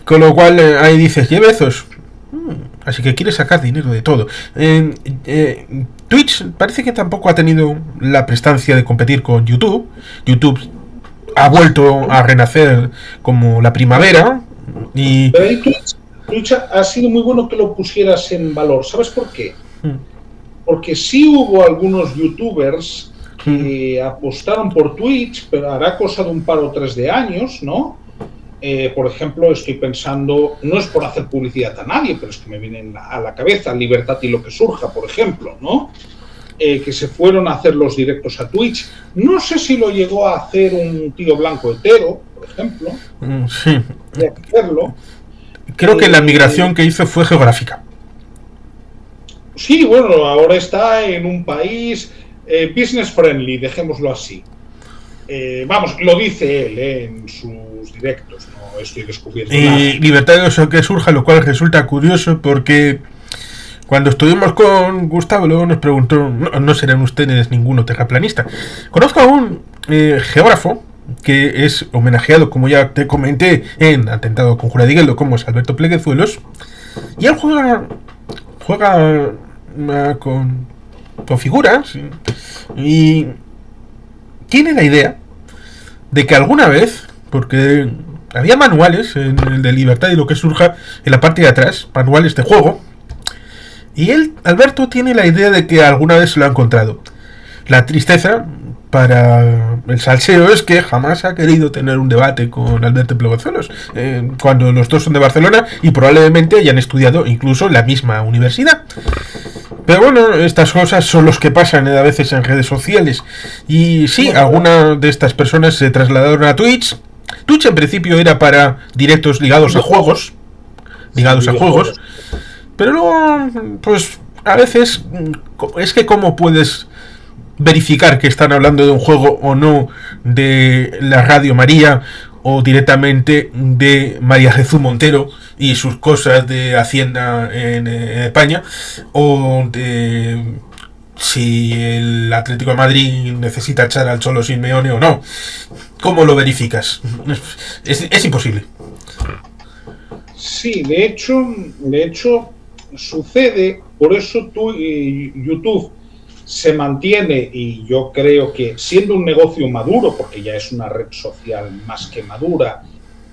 con lo cual ahí dices, Jeff Bezos, así que quiere sacar dinero de todo. Twitch parece que tampoco ha tenido la prestancia de competir con YouTube. YouTube ha vuelto a renacer como la primavera. Y pero ahí Twitch ha sido muy bueno que lo pusieras en valor. ¿Sabes por qué? Porque sí hubo algunos youtubers que apostaron por Twitch, pero hará cosa de un par o tres de años, ¿no? Por ejemplo, estoy pensando, no es por hacer publicidad a nadie, pero es que me viene a la cabeza Libertad y lo que surja, por ejemplo, ¿no? Que se fueron a hacer los directos a Twitch. No sé si lo llegó a hacer un tío blanco hetero, por ejemplo. Sí. Hacerlo. Creo que la migración que hizo fue geográfica. Sí, bueno, ahora está en un país business friendly, dejémoslo así. Vamos, lo dice él en sus directos, no estoy descubriendo nada. Libertad de lo que surja, lo cual resulta curioso porque cuando estuvimos con Gustavo luego nos preguntó, no serán ustedes ninguno terraplanista. Conozco a un geógrafo que es homenajeado, como ya te comenté, en Atentado con Juradigueldo, como es Alberto Pleguezuelos, y él juega con figuras y tiene la idea de que alguna vez, porque había manuales en el de Libertad y lo que surja en la parte de atrás, manuales de juego, y él, Alberto, tiene la idea de que alguna vez se lo ha encontrado. La tristeza para el salseo es que jamás ha querido tener un debate con Alberto Pleguezuelos, cuando los dos son de Barcelona y probablemente hayan estudiado incluso en la misma universidad. Pero bueno, estas cosas son los que pasan a veces en redes sociales. Y sí, algunas de estas personas se trasladaron a Twitch. Twitch en principio era para directos ligados a juegos. Pero luego, pues a veces es que cómo puedes verificar que están hablando de un juego o no de la Radio María o directamente de María Jesús Montero y sus cosas de Hacienda en España, o de si el Atlético de Madrid necesita echar al Cholo Simeone o no. ¿Cómo lo verificas? Es imposible. Sí, de hecho sucede, por eso YouTube se mantiene, y yo creo que siendo un negocio maduro, porque ya es una red social más que madura,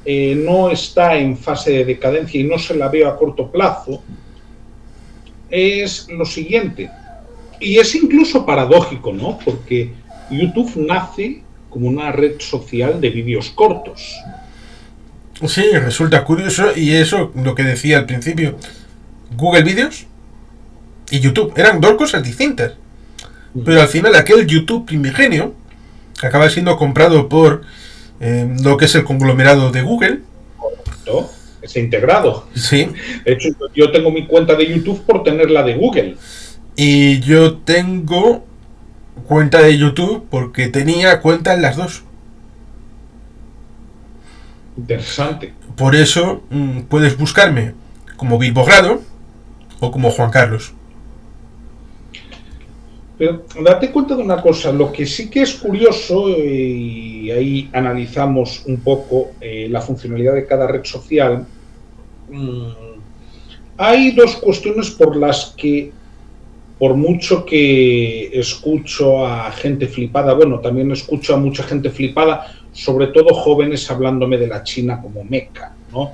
no está en fase de decadencia y no se la veo a corto plazo, es lo siguiente, y es incluso paradójico, ¿no? Porque YouTube nace como una red social de vídeos cortos. Sí, resulta curioso, y eso, lo que decía al principio, Google Vídeos y YouTube eran dos cosas distintas. Pero al final aquel YouTube primigenio acaba siendo comprado por lo que es el conglomerado de Google. Correcto, es integrado. Sí. De hecho, yo tengo mi cuenta de YouTube por tener la de Google. Y yo tengo cuenta de YouTube porque tenía cuenta en las dos. Interesante. Por eso puedes buscarme como Bilbogrado o como Juan Carlos. Pero date cuenta de una cosa, lo que sí que es curioso, y y ahí analizamos un poco la funcionalidad de cada red social, hay dos cuestiones por las que, por mucho que escucho a gente flipada, bueno, también escucho a mucha gente flipada, sobre todo jóvenes hablándome de la China como Meca, ¿no?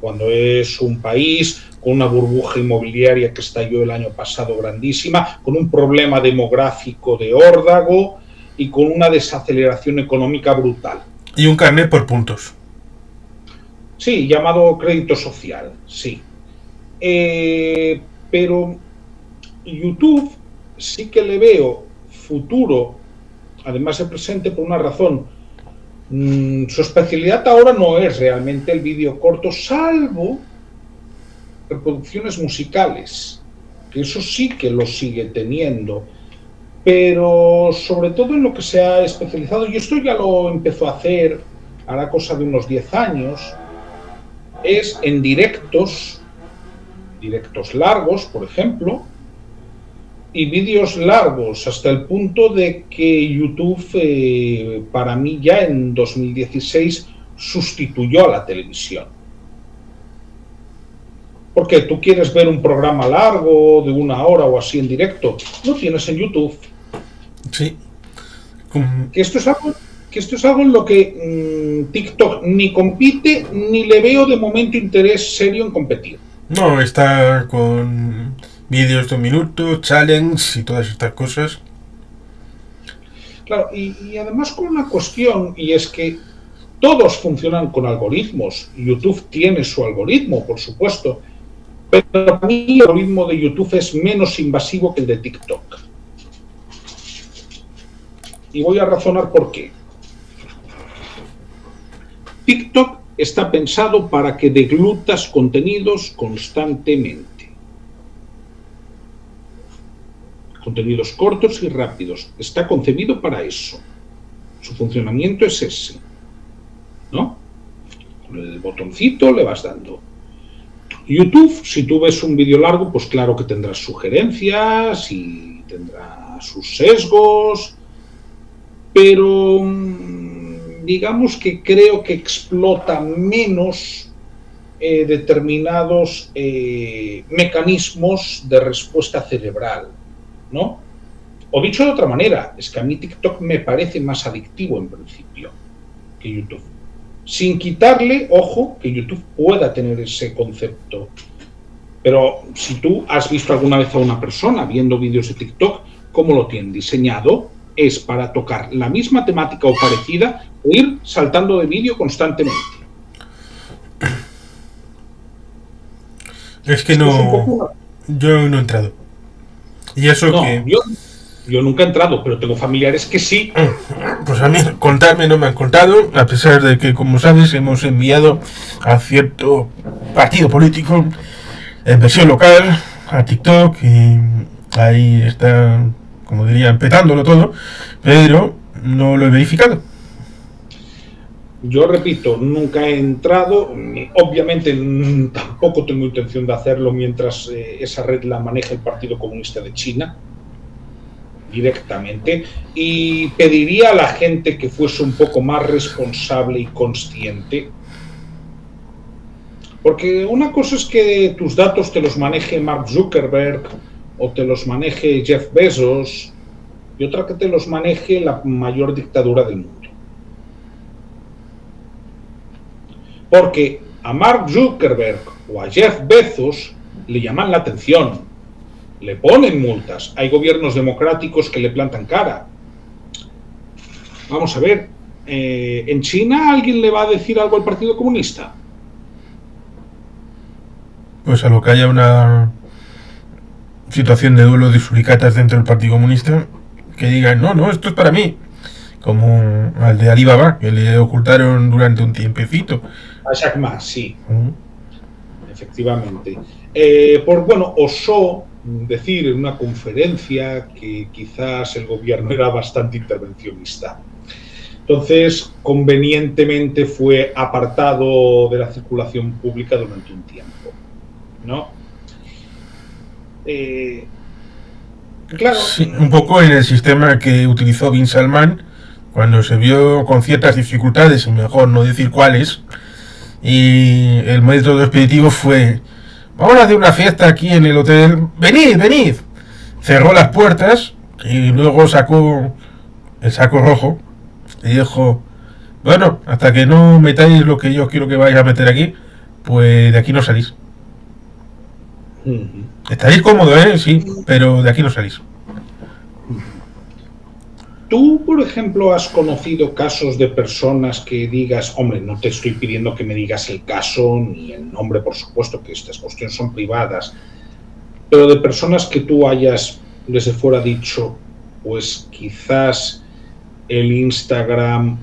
Cuando es un país con una burbuja inmobiliaria que estalló el año pasado grandísima, con un problema demográfico de órdago y con una desaceleración económica brutal. Y un carnet por puntos. Sí, llamado crédito social, sí. Pero YouTube sí que le veo futuro, además de presente, por una razón. Su especialidad ahora no es realmente el vídeo corto, salvo reproducciones musicales, que eso sí que lo sigue teniendo, pero sobre todo en lo que se ha especializado, y esto ya lo empezó a hacer hará cosa de unos 10 años, es en directos largos, por ejemplo, y vídeos largos, hasta el punto de que YouTube, para mí, ya en 2016 sustituyó a la televisión. Porque tú quieres ver un programa largo, de 1 hora o así en directo, lo tienes en YouTube. Sí. Que esto es algo en lo que TikTok ni compite, ni le veo de momento interés serio en competir. No, está con vídeos de 1 minuto, challenge y todas estas cosas. Claro, y además con una cuestión, y es que todos funcionan con algoritmos. YouTube tiene su algoritmo, por supuesto, pero para mí el algoritmo de YouTube es menos invasivo que el de TikTok. Y voy a razonar por qué. TikTok está pensado para que deglutas contenidos constantemente. Contenidos cortos y rápidos. Está concebido para eso. Su funcionamiento es ese, ¿no? Con el botoncito le vas dando. YouTube, si tú ves un vídeo largo, pues claro que tendrás sugerencias y tendrá sus sesgos, pero digamos que creo que explota menos determinados mecanismos de respuesta cerebral, ¿no? O dicho de otra manera, es que a mí TikTok me parece más adictivo en principio que YouTube. Sin quitarle, ojo, que YouTube pueda tener ese concepto. Pero si tú has visto alguna vez a una persona viendo vídeos de TikTok, ¿cómo lo tienen diseñado? Es para tocar la misma temática o parecida o ir saltando de vídeo constantemente. Es que no... Yo no he entrado. Y eso no, que... Yo nunca he entrado, pero tengo familiares que sí. Pues a mí contarme no me han contado, a pesar de que, como sabes, hemos enviado a cierto partido político en versión local a TikTok y ahí está, como dirían, petándolo todo, pero no lo he verificado. Yo repito, nunca he entrado, obviamente tampoco tengo intención de hacerlo mientras esa red la maneja el Partido Comunista de China directamente, y pediría a la gente que fuese un poco más responsable y consciente, porque una cosa es que tus datos te los maneje Mark Zuckerberg o te los maneje Jeff Bezos, y otra que te los maneje la mayor dictadura del mundo. Porque a Mark Zuckerberg o a Jeff Bezos le llaman la atención, le ponen multas, hay gobiernos democráticos que le plantan cara. Vamos a ver, ¿en China alguien le va a decir algo al Partido Comunista? Pues a lo que haya una situación de duelo de suricatas dentro del Partido Comunista, que digan, no, esto es para mí. Como al de Alibaba, que le ocultaron durante un tiempecito. A Jack Ma, sí. Efectivamente. Osó decir en una conferencia que quizás el gobierno era bastante intervencionista. Entonces, convenientemente fue apartado de la circulación pública durante un tiempo, ¿no? Claro. Sí, un poco en el sistema que utilizó Bin Salman cuando se vio con ciertas dificultades, y mejor no decir cuáles, y el método expeditivo fue: vamos a hacer una fiesta aquí en el hotel, venid, venid. Cerró las puertas y luego sacó el saco rojo y dijo: bueno, hasta que no metáis lo que yo quiero que vayáis a meter aquí, pues de aquí no salís. Estaréis cómodos, sí, pero de aquí no salís. ¿Tú, por ejemplo, has conocido casos de personas que digas, hombre, no te estoy pidiendo que me digas el caso ni el nombre, por supuesto, que estas cuestiones son privadas, pero de personas que tú hayas desde fuera dicho, pues quizás el Instagram,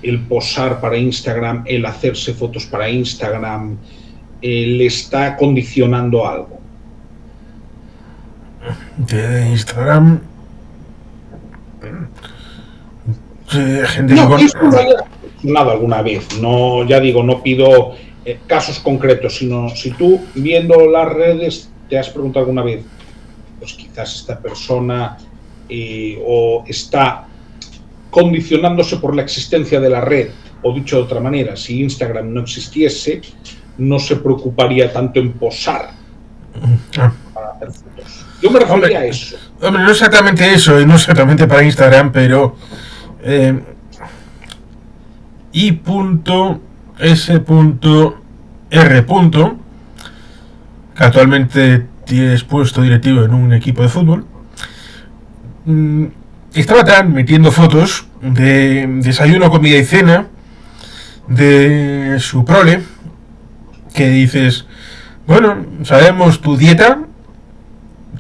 el posar para Instagram, el hacerse fotos para Instagram, le está condicionando algo? De Instagram... gente no, que esto lo haya funcionado alguna vez. No, ya digo, no pido casos concretos, sino si tú, viendo las redes, te has preguntado alguna vez, pues quizás esta persona o está condicionándose por la existencia de la red, o dicho de otra manera, si Instagram no existiese, no se preocuparía tanto en posar para hacer fotos. Yo me refería a eso. Hombre, no exactamente eso, y no exactamente para Instagram, pero I.S.R. que actualmente tienes puesto directivo en un equipo de fútbol, estaba transmitiendo fotos de desayuno, comida y cena de su prole, que dices, bueno, sabemos tu dieta,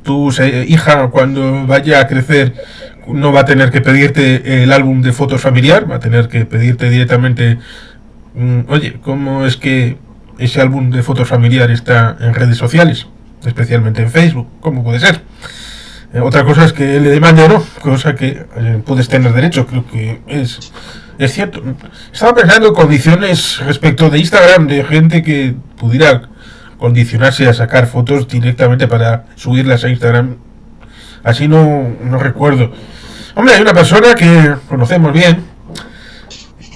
tu hija cuando vaya a crecer no va a tener que pedirte el álbum de fotos familiar, va a tener que pedirte directamente, oye, ¿cómo es que ese álbum de fotos familiar está en redes sociales, especialmente en Facebook? ¿Cómo puede ser? Otra cosa es que le demande o no, cosa que puedes tener derecho, creo que es cierto. Estaba pensando en condiciones respecto de Instagram, de gente que pudiera condicionarse a sacar fotos directamente para subirlas a Instagram. Así no recuerdo. Hombre, hay una persona que conocemos bien,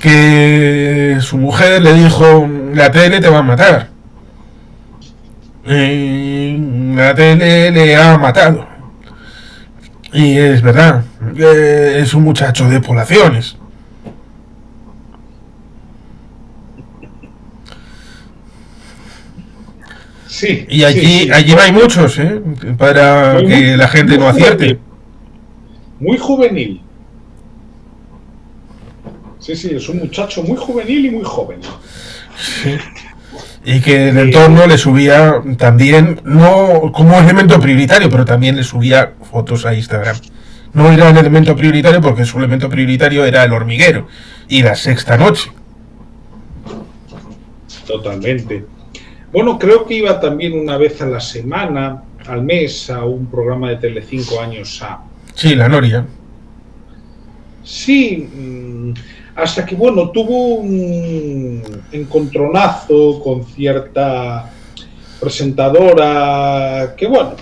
que su mujer le dijo: la tele te va a matar. La tele le ha matado. Y es verdad, es un muchacho de poblaciones. Sí, y allí no hay muchos, para que la gente no acierte. Muy juvenil. Sí, es un muchacho muy juvenil y muy joven. Sí. Y que el entorno le subía también, no como elemento prioritario, pero también le subía fotos a Instagram. No era el elemento prioritario porque su elemento prioritario era El Hormiguero y La Sexta Noche. Totalmente. Bueno, creo que iba también una vez a la semana, al mes, a un programa de Telecinco años A. Sí, La Noria. Sí, hasta que, bueno, tuvo un encontronazo con cierta presentadora que, bueno,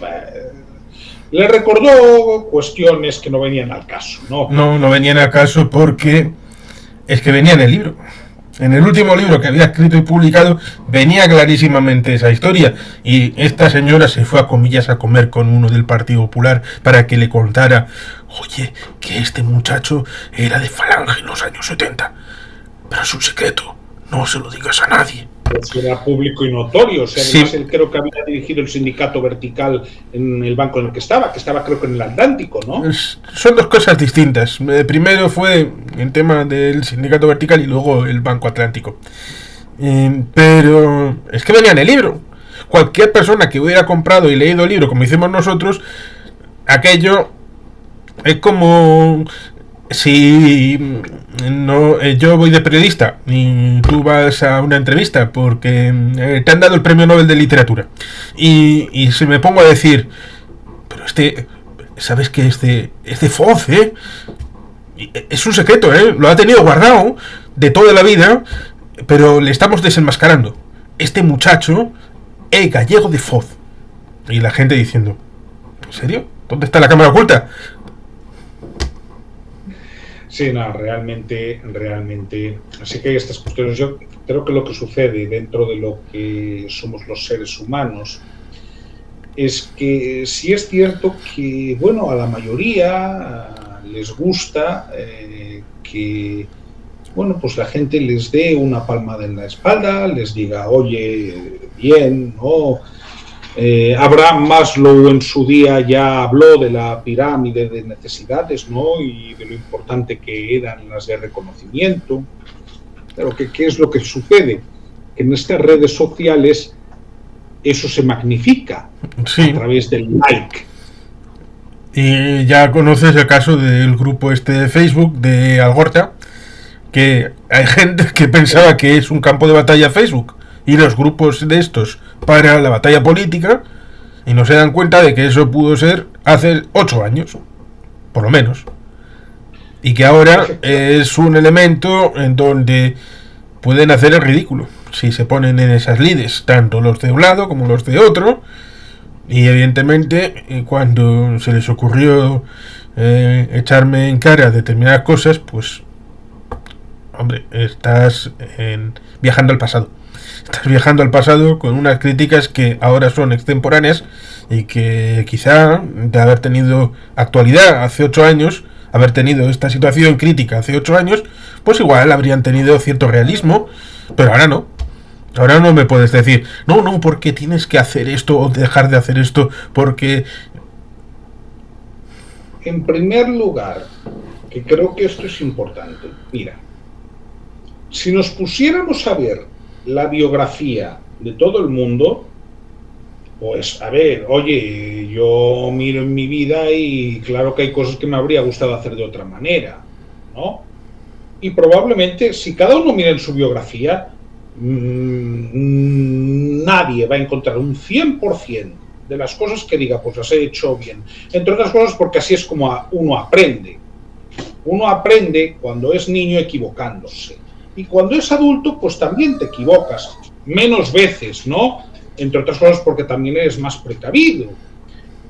le recordó cuestiones que no venían al caso, ¿no? No venían al caso porque es que venía en el libro. En el último libro que había escrito y publicado venía clarísimamente esa historia, y esta señora se fue a comillas a comer con uno del Partido Popular para que le contara: oye, que este muchacho era de Falange en los años 70, pero es un secreto, no se lo digas a nadie. Pues era público y notorio, o sea, además sí. Él creo que había dirigido el sindicato vertical en el banco en el que estaba creo que en el Atlántico, ¿no? Son dos cosas distintas. Primero fue el tema del sindicato vertical y luego el Banco Atlántico. Pero es que venía en el libro. Cualquier persona que hubiera comprado y leído el libro como hicimos nosotros, aquello es como si no, yo voy de periodista y tú vas a una entrevista porque te han dado el premio Nobel de literatura y se me pongo a decir: pero ¿sabes que este Foz, es un secreto, lo ha tenido guardado de toda la vida, pero le estamos desenmascarando? Este muchacho es gallego de Foz. Y la gente diciendo: ¿en serio? ¿Dónde está la cámara oculta? Sí, no, realmente. Así que hay estas cuestiones. Yo creo que lo que sucede dentro de lo que somos los seres humanos es que sí es cierto que, bueno, a la mayoría les gusta que, bueno, pues la gente les dé una palmada en la espalda, les diga, oye, bien, ¿no? Abraham Maslow en su día ya habló de la pirámide de necesidades, ¿no? Y de lo importante que eran las de reconocimiento. Pero ¿qué es lo que sucede? Que en estas redes sociales eso se magnifica a Sí. través del like. Y ya conoces el caso del grupo este de Facebook de Algorta, que hay gente que pensaba que es un campo de batalla Facebook y los grupos de estos para la batalla política, y no se dan cuenta de que eso pudo ser hace 8 años, por lo menos, y que ahora es un elemento en donde pueden hacer el ridículo si se ponen en esas lides, tanto los de un lado como los de otro. Y evidentemente cuando se les ocurrió echarme en cara determinadas cosas, pues hombre, estás viajando al pasado. Estás viajando al pasado con unas críticas que ahora son extemporáneas y que quizá de haber tenido actualidad hace 8 años, haber tenido esta situación crítica hace 8 años, pues igual habrían tenido cierto realismo, pero ahora no. Ahora no me puedes decir, no, porque tienes que hacer esto o dejar de hacer esto, porque... En primer lugar, que creo que esto es importante, mira, si nos pusiéramos a ver la biografía de todo el mundo, pues a ver, oye, yo miro en mi vida y claro que hay cosas que me habría gustado hacer de otra manera, ¿no? Y probablemente si cada uno mira en su biografía, nadie va a encontrar un 100% de las cosas que diga, pues las he hecho bien. Entre otras cosas porque así es como uno aprende. Uno aprende cuando es niño equivocándose. Y cuando es adulto, pues también te equivocas. Menos veces, ¿no? Entre otras cosas porque también eres más precavido.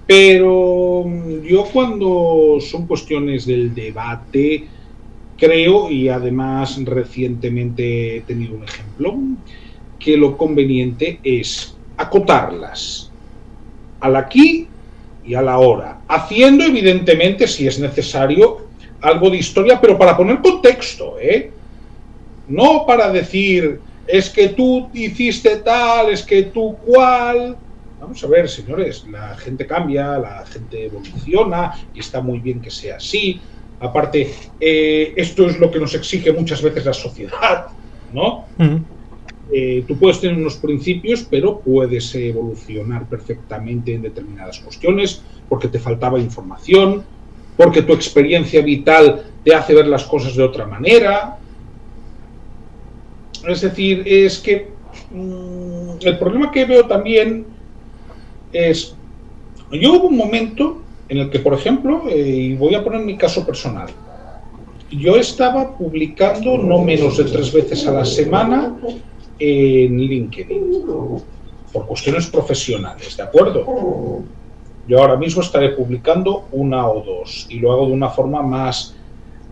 Pero yo cuando son cuestiones del debate, creo, y además recientemente he tenido un ejemplo, que lo conveniente es acotarlas al aquí y a la hora, haciendo evidentemente, si es necesario, algo de historia, pero para poner contexto, no para decir, es que tú hiciste tal, es que tú cual. Vamos a ver, señores, la gente cambia, la gente evoluciona y está muy bien que sea así. Aparte, esto es lo que nos exige muchas veces la sociedad, ¿no? Tú puedes tener unos principios, pero puedes evolucionar perfectamente en determinadas cuestiones, porque te faltaba información, porque tu experiencia vital te hace ver las cosas de otra manera. Es decir, es que el problema que veo también es, yo hubo un momento en el que, por ejemplo, y voy a poner mi caso personal, yo estaba publicando no menos de 3 veces a la semana en LinkedIn, por cuestiones profesionales, ¿de acuerdo? Yo ahora mismo estaré publicando 1 o 2 y lo hago de una forma más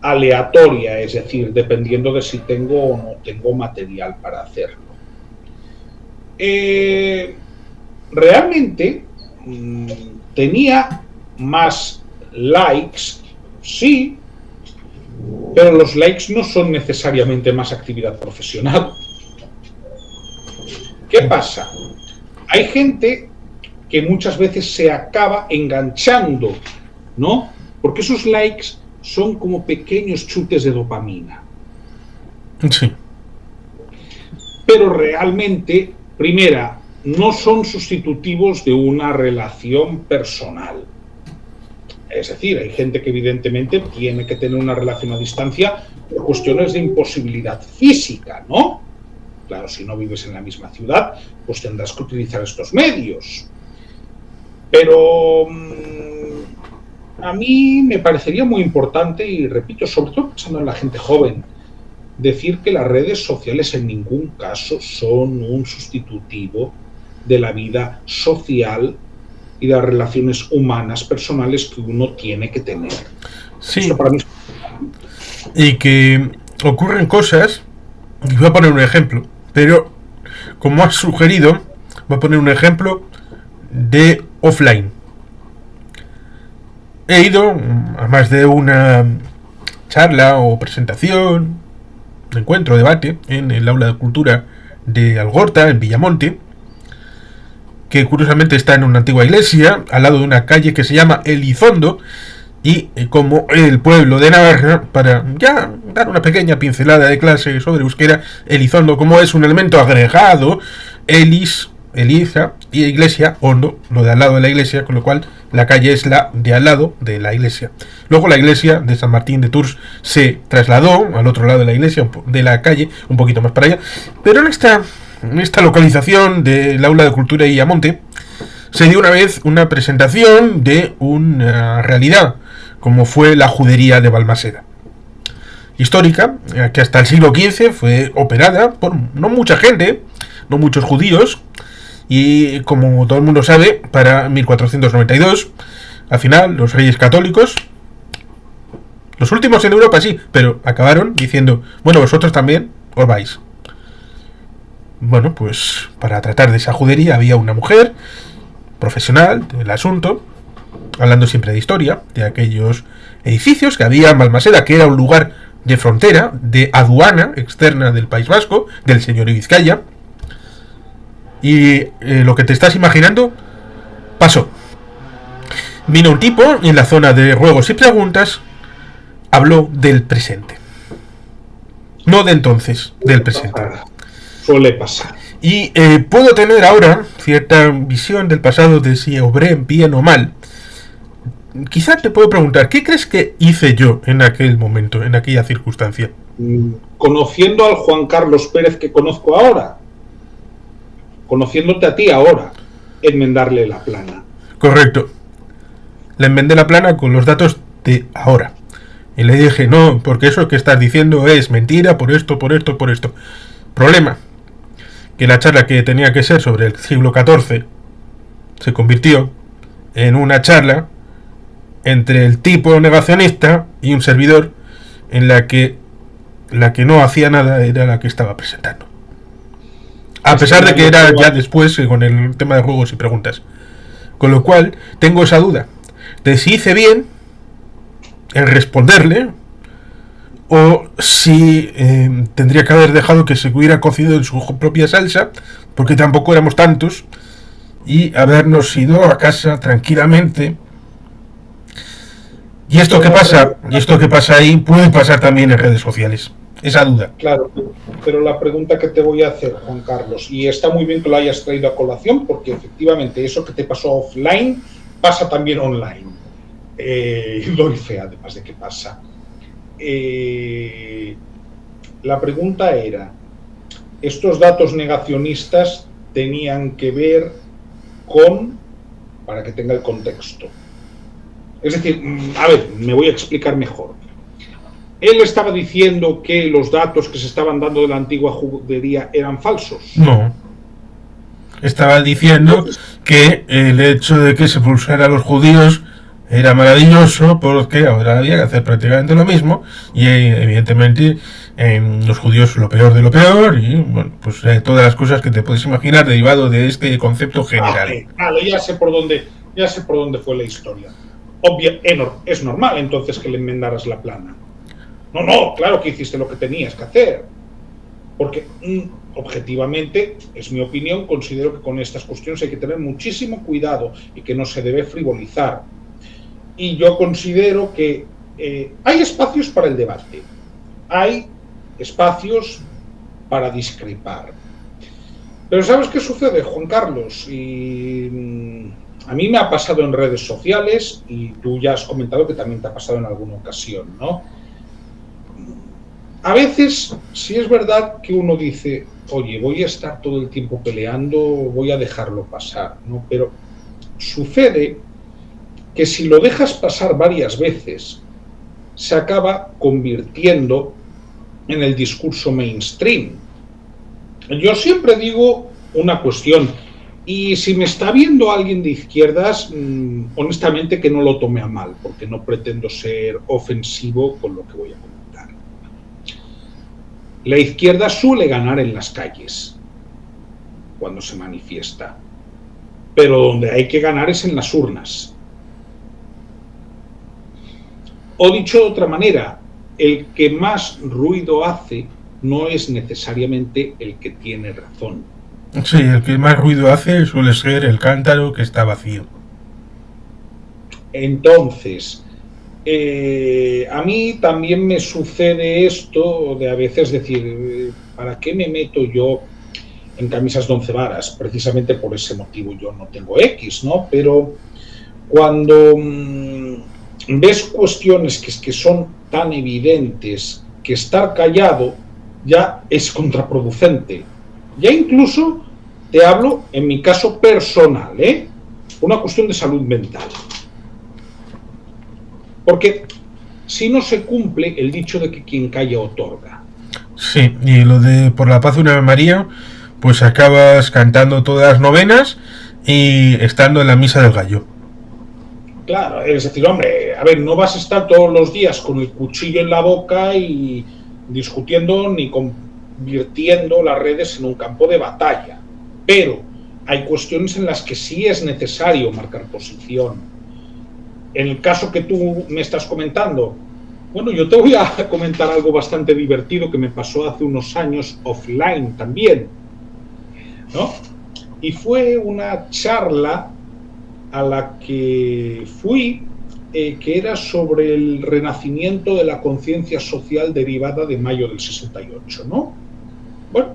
aleatoria, es decir, dependiendo de si tengo o no tengo material para hacerlo. Realmente tenía más likes, sí, pero los likes no son necesariamente más actividad profesional. ¿Qué pasa? Hay gente que muchas veces se acaba enganchando, ¿no? Porque esos likes son como pequeños chutes de dopamina. Sí. Pero realmente, primera, no son sustitutivos de una relación personal. Es decir, hay gente que evidentemente tiene que tener una relación a distancia por cuestiones de imposibilidad física, ¿no? Claro, si no vives en la misma ciudad, pues tendrás que utilizar estos medios. Pero a mí me parecería muy importante, y repito, sobre todo pensando en la gente joven, decir que las redes sociales en ningún caso son un sustitutivo de la vida social y de las relaciones humanas, personales que uno tiene que tener. Sí. Esto para mí es... y que ocurren cosas, y voy a poner un ejemplo, pero como has sugerido, voy a poner un ejemplo de offline. He ido a más de una charla o presentación, encuentro, debate en el aula de cultura de Algorta, en Villamonte, que curiosamente está en una antigua iglesia, al lado de una calle que se llama Elizondo, y como el pueblo de Navarra, para ya dar una pequeña pincelada de clase sobre euskera, Elizondo, como es un elemento agregado, Eliza y iglesia, hondo, lo de al lado de la iglesia, con lo cual la calle es la de al lado de la iglesia. Luego la iglesia de San Martín de Tours se trasladó al otro lado de la iglesia, de la calle, un poquito más para allá, pero en esta localización del aula de cultura de Villamonte se dio una vez una presentación de una realidad, como fue la judería de Balmaseda. Histórica, que hasta el siglo XV fue operada por no mucha gente, no muchos judíos, y como todo el mundo sabe, para 1492, al final, los reyes católicos, los últimos en Europa sí, pero acabaron diciendo, bueno, vosotros también os vais. Bueno, pues para tratar de esa judería había una mujer profesional del asunto, hablando siempre de historia, de aquellos edificios que había en Balmaseda, que era un lugar de frontera, de aduana externa del País Vasco, del señorío Vizcaya. Y lo que te estás imaginando pasó. Vino un tipo en la zona de ruegos y preguntas, habló del presente. No de entonces, del presente. Suele pasar. Y puedo tener ahora cierta visión del pasado de si obré bien o mal. Quizá te puedo preguntar, ¿qué crees que hice yo en aquel momento, en aquella circunstancia? Conociendo al Juan Carlos Pérez que conozco ahora, conociéndote a ti ahora, enmendarle la plana. Correcto. Le enmendé la plana con los datos de ahora. Y le dije, no, porque eso que estás diciendo es mentira, por esto, por esto, por esto. Problema, que la charla que tenía que ser sobre el siglo XIV se convirtió en una charla entre el tipo negacionista y un servidor, en la que no hacía nada era la que estaba presentando. A pesar de que era ya después con el tema de juegos y preguntas. Con lo cual, tengo esa duda de si hice bien en responderle, o si tendría que haber dejado que se hubiera cocido en su propia salsa, porque tampoco éramos tantos, y habernos ido a casa tranquilamente. Y esto que pasa ahí puede pasar también en redes sociales. Esa duda. Claro, pero la pregunta que te voy a hacer, Juan Carlos, y está muy bien que lo hayas traído a colación, porque efectivamente eso que te pasó offline pasa también online. Doy fe, además de que pasa. La pregunta era, ¿estos datos negacionistas tenían que ver con, para que tenga el contexto? Es decir, a ver, me voy a explicar mejor. ¿Él estaba diciendo que los datos que se estaban dando de la antigua judería eran falsos? No. Estaba diciendo que el hecho de que se pulsara a los judíos era maravilloso, porque ahora había que hacer prácticamente lo mismo, y evidentemente los judíos lo peor de lo peor, y bueno, pues todas las cosas que te puedes imaginar derivado de este concepto general. Vale, ya sé por dónde fue la historia. Es normal entonces que le enmendaras la plana. No, claro que hiciste lo que tenías que hacer. Porque, objetivamente, es mi opinión, considero que con estas cuestiones hay que tener muchísimo cuidado y que no se debe frivolizar. Y yo considero que hay espacios para el debate, hay espacios para discrepar. Pero ¿sabes qué sucede, Juan Carlos? Y a mí me ha pasado en redes sociales, y tú ya has comentado que también te ha pasado en alguna ocasión, ¿no? A veces, sí es verdad que uno dice, oye, voy a estar todo el tiempo peleando, voy a dejarlo pasar, ¿no? Pero sucede que si lo dejas pasar varias veces, se acaba convirtiendo en el discurso mainstream. Yo siempre digo una cuestión, y si me está viendo alguien de izquierdas, honestamente que no lo tome a mal, porque no pretendo ser ofensivo con lo que voy a comentar. La izquierda suele ganar en las calles cuando se manifiesta, pero donde hay que ganar es en las urnas. O dicho de otra manera, el que más ruido hace no es necesariamente el que tiene razón. Sí, el que más ruido hace suele ser el cántaro que está vacío. Entonces, a mí también me sucede esto de a veces decir, ¿para qué me meto yo en camisas de 11 varas? Precisamente por ese motivo yo no tengo X, ¿no? Pero cuando ves cuestiones que son tan evidentes que estar callado ya es contraproducente. Ya incluso te hablo en mi caso personal, una cuestión de salud mental. Porque si no se cumple el dicho de que quien calla otorga. Sí, y lo de por la paz de una Ave María, pues acabas cantando todas las novenas y estando en la misa del gallo. Claro, es decir, hombre, a ver, no vas a estar todos los días con el cuchillo en la boca y discutiendo ni convirtiendo las redes en un campo de batalla. Pero hay cuestiones en las que sí es necesario marcar posición. En el caso que tú me estás comentando, bueno, yo te voy a comentar algo bastante divertido que me pasó hace unos años offline también, ¿no? Y fue una charla a la que fui, que era sobre el renacimiento de la conciencia social derivada de mayo del 68, ¿no? Bueno,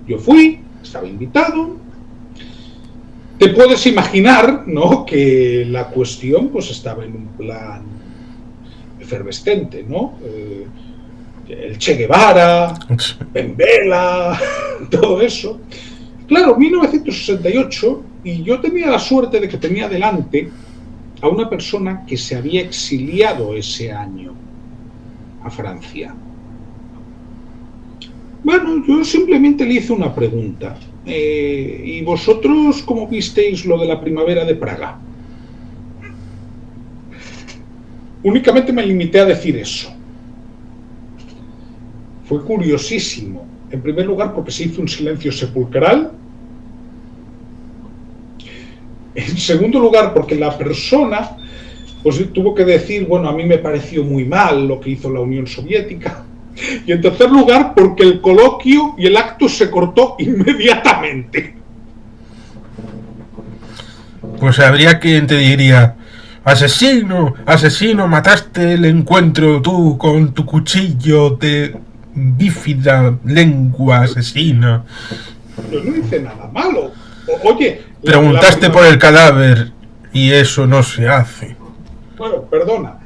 yo fui, estaba invitado. Te puedes imaginar, ¿no?, que la cuestión pues estaba en un plan efervescente, ¿no? El Che Guevara, Ben Bella, todo eso. Claro, 1968, y yo tenía la suerte de que tenía delante a una persona que se había exiliado ese año a Francia. Bueno, yo simplemente le hice una pregunta. ¿Y vosotros cómo visteis lo de la primavera de Praga? Únicamente me limité a decir eso. Fue curiosísimo. En primer lugar, porque se hizo un silencio sepulcral. En segundo lugar, porque la persona pues tuvo que decir, bueno, a mí me pareció muy mal lo que hizo la Unión Soviética. Y en tercer lugar, porque el coloquio y el acto se cortó inmediatamente. Pues habría quien te diría, asesino, asesino, mataste el encuentro tú con tu cuchillo de bífida lengua asesina. Yo no hice nada malo. Oye, preguntaste por el cadáver y eso no se hace. Bueno, perdona.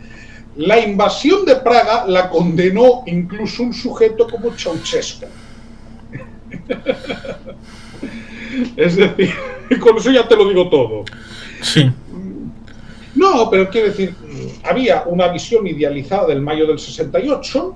La invasión de Praga la condenó incluso un sujeto como Ceausescu. Es decir, con eso ya te lo digo todo. Sí. No, pero quiero decir, había una visión idealizada del mayo del 68,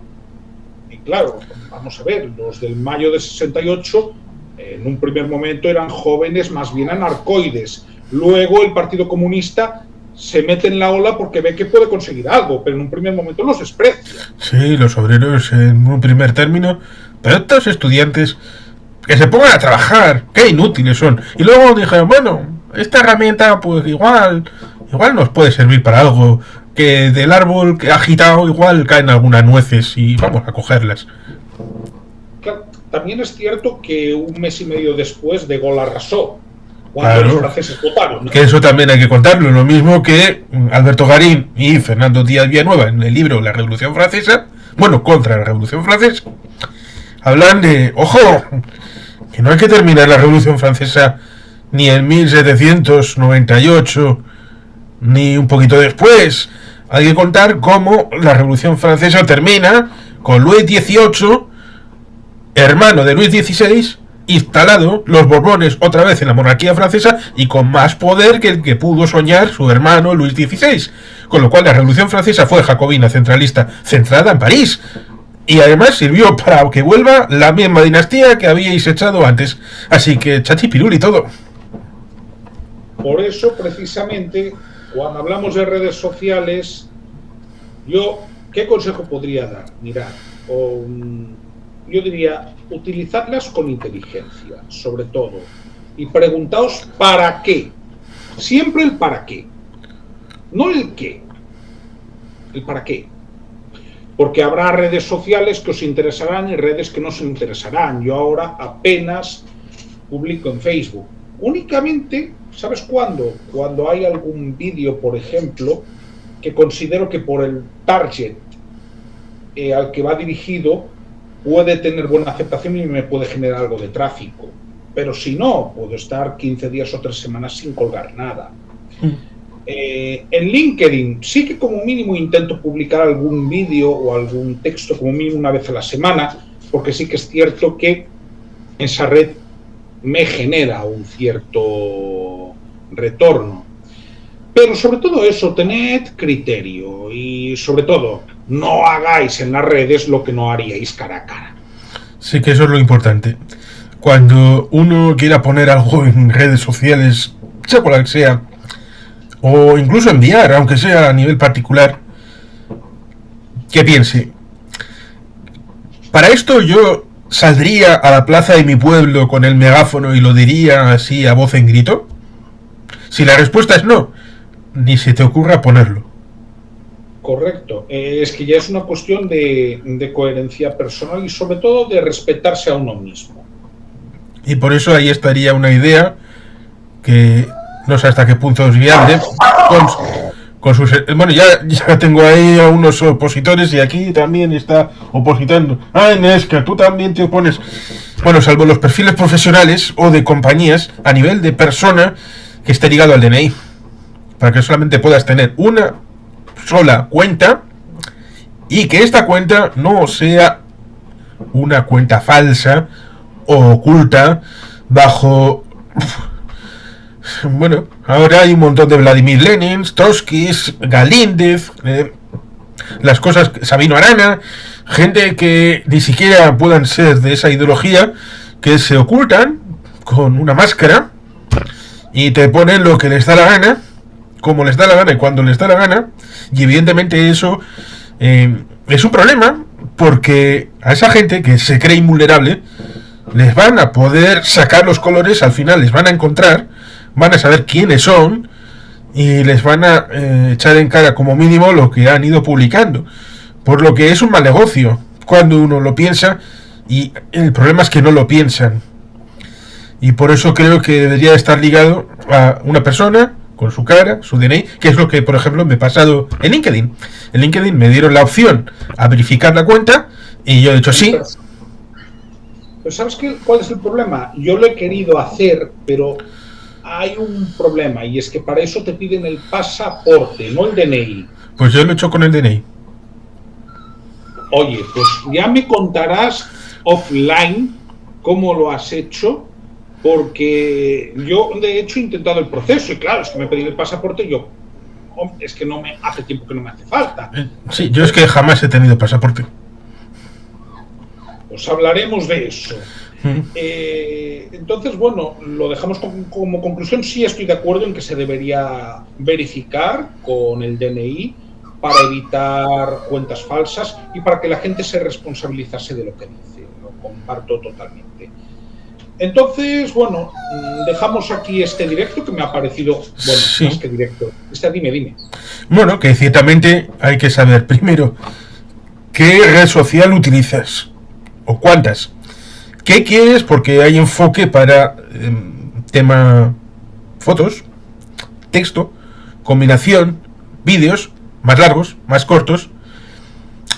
y claro, vamos a ver, los del mayo del 68 en un primer momento eran jóvenes más bien anarcoides. Luego el Partido Comunista se mete en la ola porque ve que puede conseguir algo, pero en un primer momento los desprecia. Sí, los obreros en un primer término, pero estos estudiantes que se pongan a trabajar, qué inútiles son. Y luego dijeron, bueno, esta herramienta pues igual nos puede servir para algo, que del árbol que ha agitado igual caen algunas nueces y vamos a cogerlas. Claro, también es cierto que un mes y medio después De Gaulle arrasó. Cuando los franceses votaron, ¿no? Que eso también hay que contarlo, lo mismo que Alberto Garín y Fernando Díaz Villanueva en el libro La Revolución Francesa, bueno, contra la Revolución Francesa, hablan de, ojo, que no hay que terminar la Revolución Francesa ni en 1798, ni un poquito después. Hay que contar cómo la Revolución Francesa termina con Luis XVIII, hermano de Luis XVI, instalado los Borbones otra vez en la monarquía francesa y con más poder que el que pudo soñar su hermano Luis XVI. Con lo cual la Revolución Francesa fue jacobina, centralista, centrada en París. Y además sirvió para que vuelva la misma dinastía que habíais echado antes. Así que chachipirul y todo. Por eso, precisamente, cuando hablamos de redes sociales, yo, ¿qué consejo podría dar? Mirad, yo diría, utilizadlas con inteligencia, sobre todo, y preguntaos para qué. Siempre el para qué, no el qué, el para qué. Porque habrá redes sociales que os interesarán y redes que no os interesarán. Yo ahora apenas publico en Facebook. Únicamente, ¿sabes cuándo? Cuando hay algún vídeo, por ejemplo, que considero que por el target al que va dirigido puede tener buena aceptación y me puede generar algo de tráfico. Pero si no, puedo estar 15 días o 3 semanas sin colgar nada. En LinkedIn sí que como mínimo intento publicar algún vídeo o algún texto como mínimo una vez a la semana, porque sí que es cierto que esa red me genera un cierto retorno. Pero sobre todo eso, tened criterio y sobre todo no hagáis en las redes lo que no haríais cara a cara. Sí, que eso es lo importante. Cuando uno quiera poner algo en redes sociales, sea cual sea, o incluso enviar, aunque sea a nivel particular, que piense, para esto yo saldría a la plaza de mi pueblo con el megáfono y lo diría así a voz en grito. Si la respuesta es no, ni se te ocurra ponerlo. Correcto, es que ya es una cuestión de coherencia personal y sobre todo de respetarse a uno mismo. Y por eso ahí estaría una idea que no sé hasta qué punto es viable con sus... Bueno, ya tengo ahí a unos opositores y aquí también está opositando. Ah, Nesca, tú también te opones. Bueno, salvo los perfiles profesionales o de compañías, a nivel de persona que esté ligado al DNI, para que solamente puedas tener una sola cuenta y que esta cuenta no sea una cuenta falsa o oculta bajo... Bueno, ahora hay un montón de Vladimir Lenin, Trotsky, Galíndez, las cosas, Sabino Arana, gente que ni siquiera puedan ser de esa ideología, que se ocultan con una máscara y te ponen lo que les da la gana, como les da la gana y cuando les da la gana, y evidentemente eso es un problema, porque a esa gente que se cree invulnerable les van a poder sacar los colores, al final les van a encontrar, van a saber quiénes son y les van a echar en cara como mínimo lo que han ido publicando, por lo que es un mal negocio cuando uno lo piensa, y el problema es que no lo piensan, y por eso creo que debería estar ligado a una persona con su cara, su DNI, que es lo que por ejemplo me ha pasado en LinkedIn. En LinkedIn me dieron la opción a verificar la cuenta y yo he dicho sí. Pero ¿sabes cuál es el problema? Yo lo he querido hacer, pero hay un problema, y es que para eso te piden el pasaporte, no el DNI. Pues yo lo he hecho con el DNI. Oye, pues ya me contarás offline cómo lo has hecho, porque yo de hecho he intentado el proceso y claro, es que me pedí el pasaporte y yo, es que no me hace tiempo que no me hace falta. Sí, yo es que jamás he tenido pasaporte. Pues hablaremos de eso. Entonces, bueno, lo dejamos como conclusión. Sí estoy de acuerdo en que se debería verificar con el DNI para evitar cuentas falsas y para que la gente se responsabilizase de lo que dice. Lo comparto totalmente. Entonces, bueno, dejamos aquí este directo que me ha parecido, bueno, sí, más que directo. Dime. Bueno, que ciertamente hay que saber primero qué red social utilizas o cuántas. ¿Qué quieres? Porque hay enfoque para tema fotos, texto, combinación, vídeos, más largos, más cortos.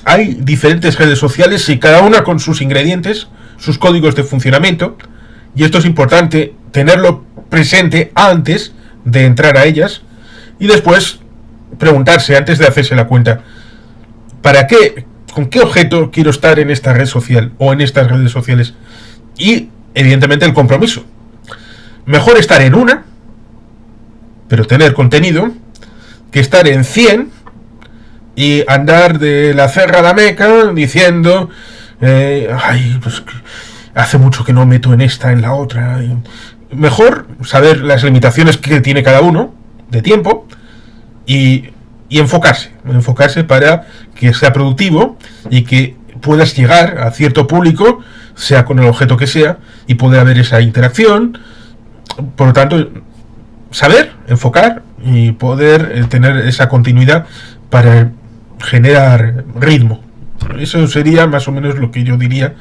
Hay diferentes redes sociales y cada una con sus ingredientes, sus códigos de funcionamiento. Y esto es importante tenerlo presente antes de entrar a ellas y después preguntarse antes de hacerse la cuenta, ¿para qué? ¿Con qué objeto quiero estar en esta red social o en estas redes sociales? Y evidentemente el compromiso. Mejor estar en una, pero tener contenido, que estar en 100 y andar de la Cerra a la Meca diciendo pues hace mucho que no meto en esta, en la otra. Mejor saber las limitaciones que tiene cada uno de tiempo y enfocarse para que sea productivo y que puedas llegar a cierto público, sea con el objeto que sea, y puede haber esa interacción. Por lo tanto, saber, enfocar y poder tener esa continuidad para generar ritmo. Eso sería más o menos lo que yo diría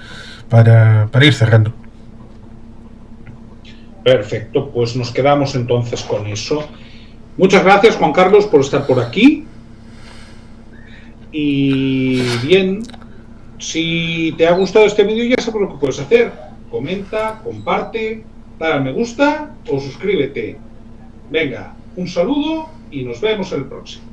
para ir cerrando. Perfecto, pues nos quedamos entonces con eso. Muchas gracias, Juan Carlos, por estar por aquí. Y bien, si te ha gustado este vídeo, ya sabes lo que puedes hacer. Comenta, comparte, dale al me gusta o suscríbete. Venga, un saludo y nos vemos el próximo.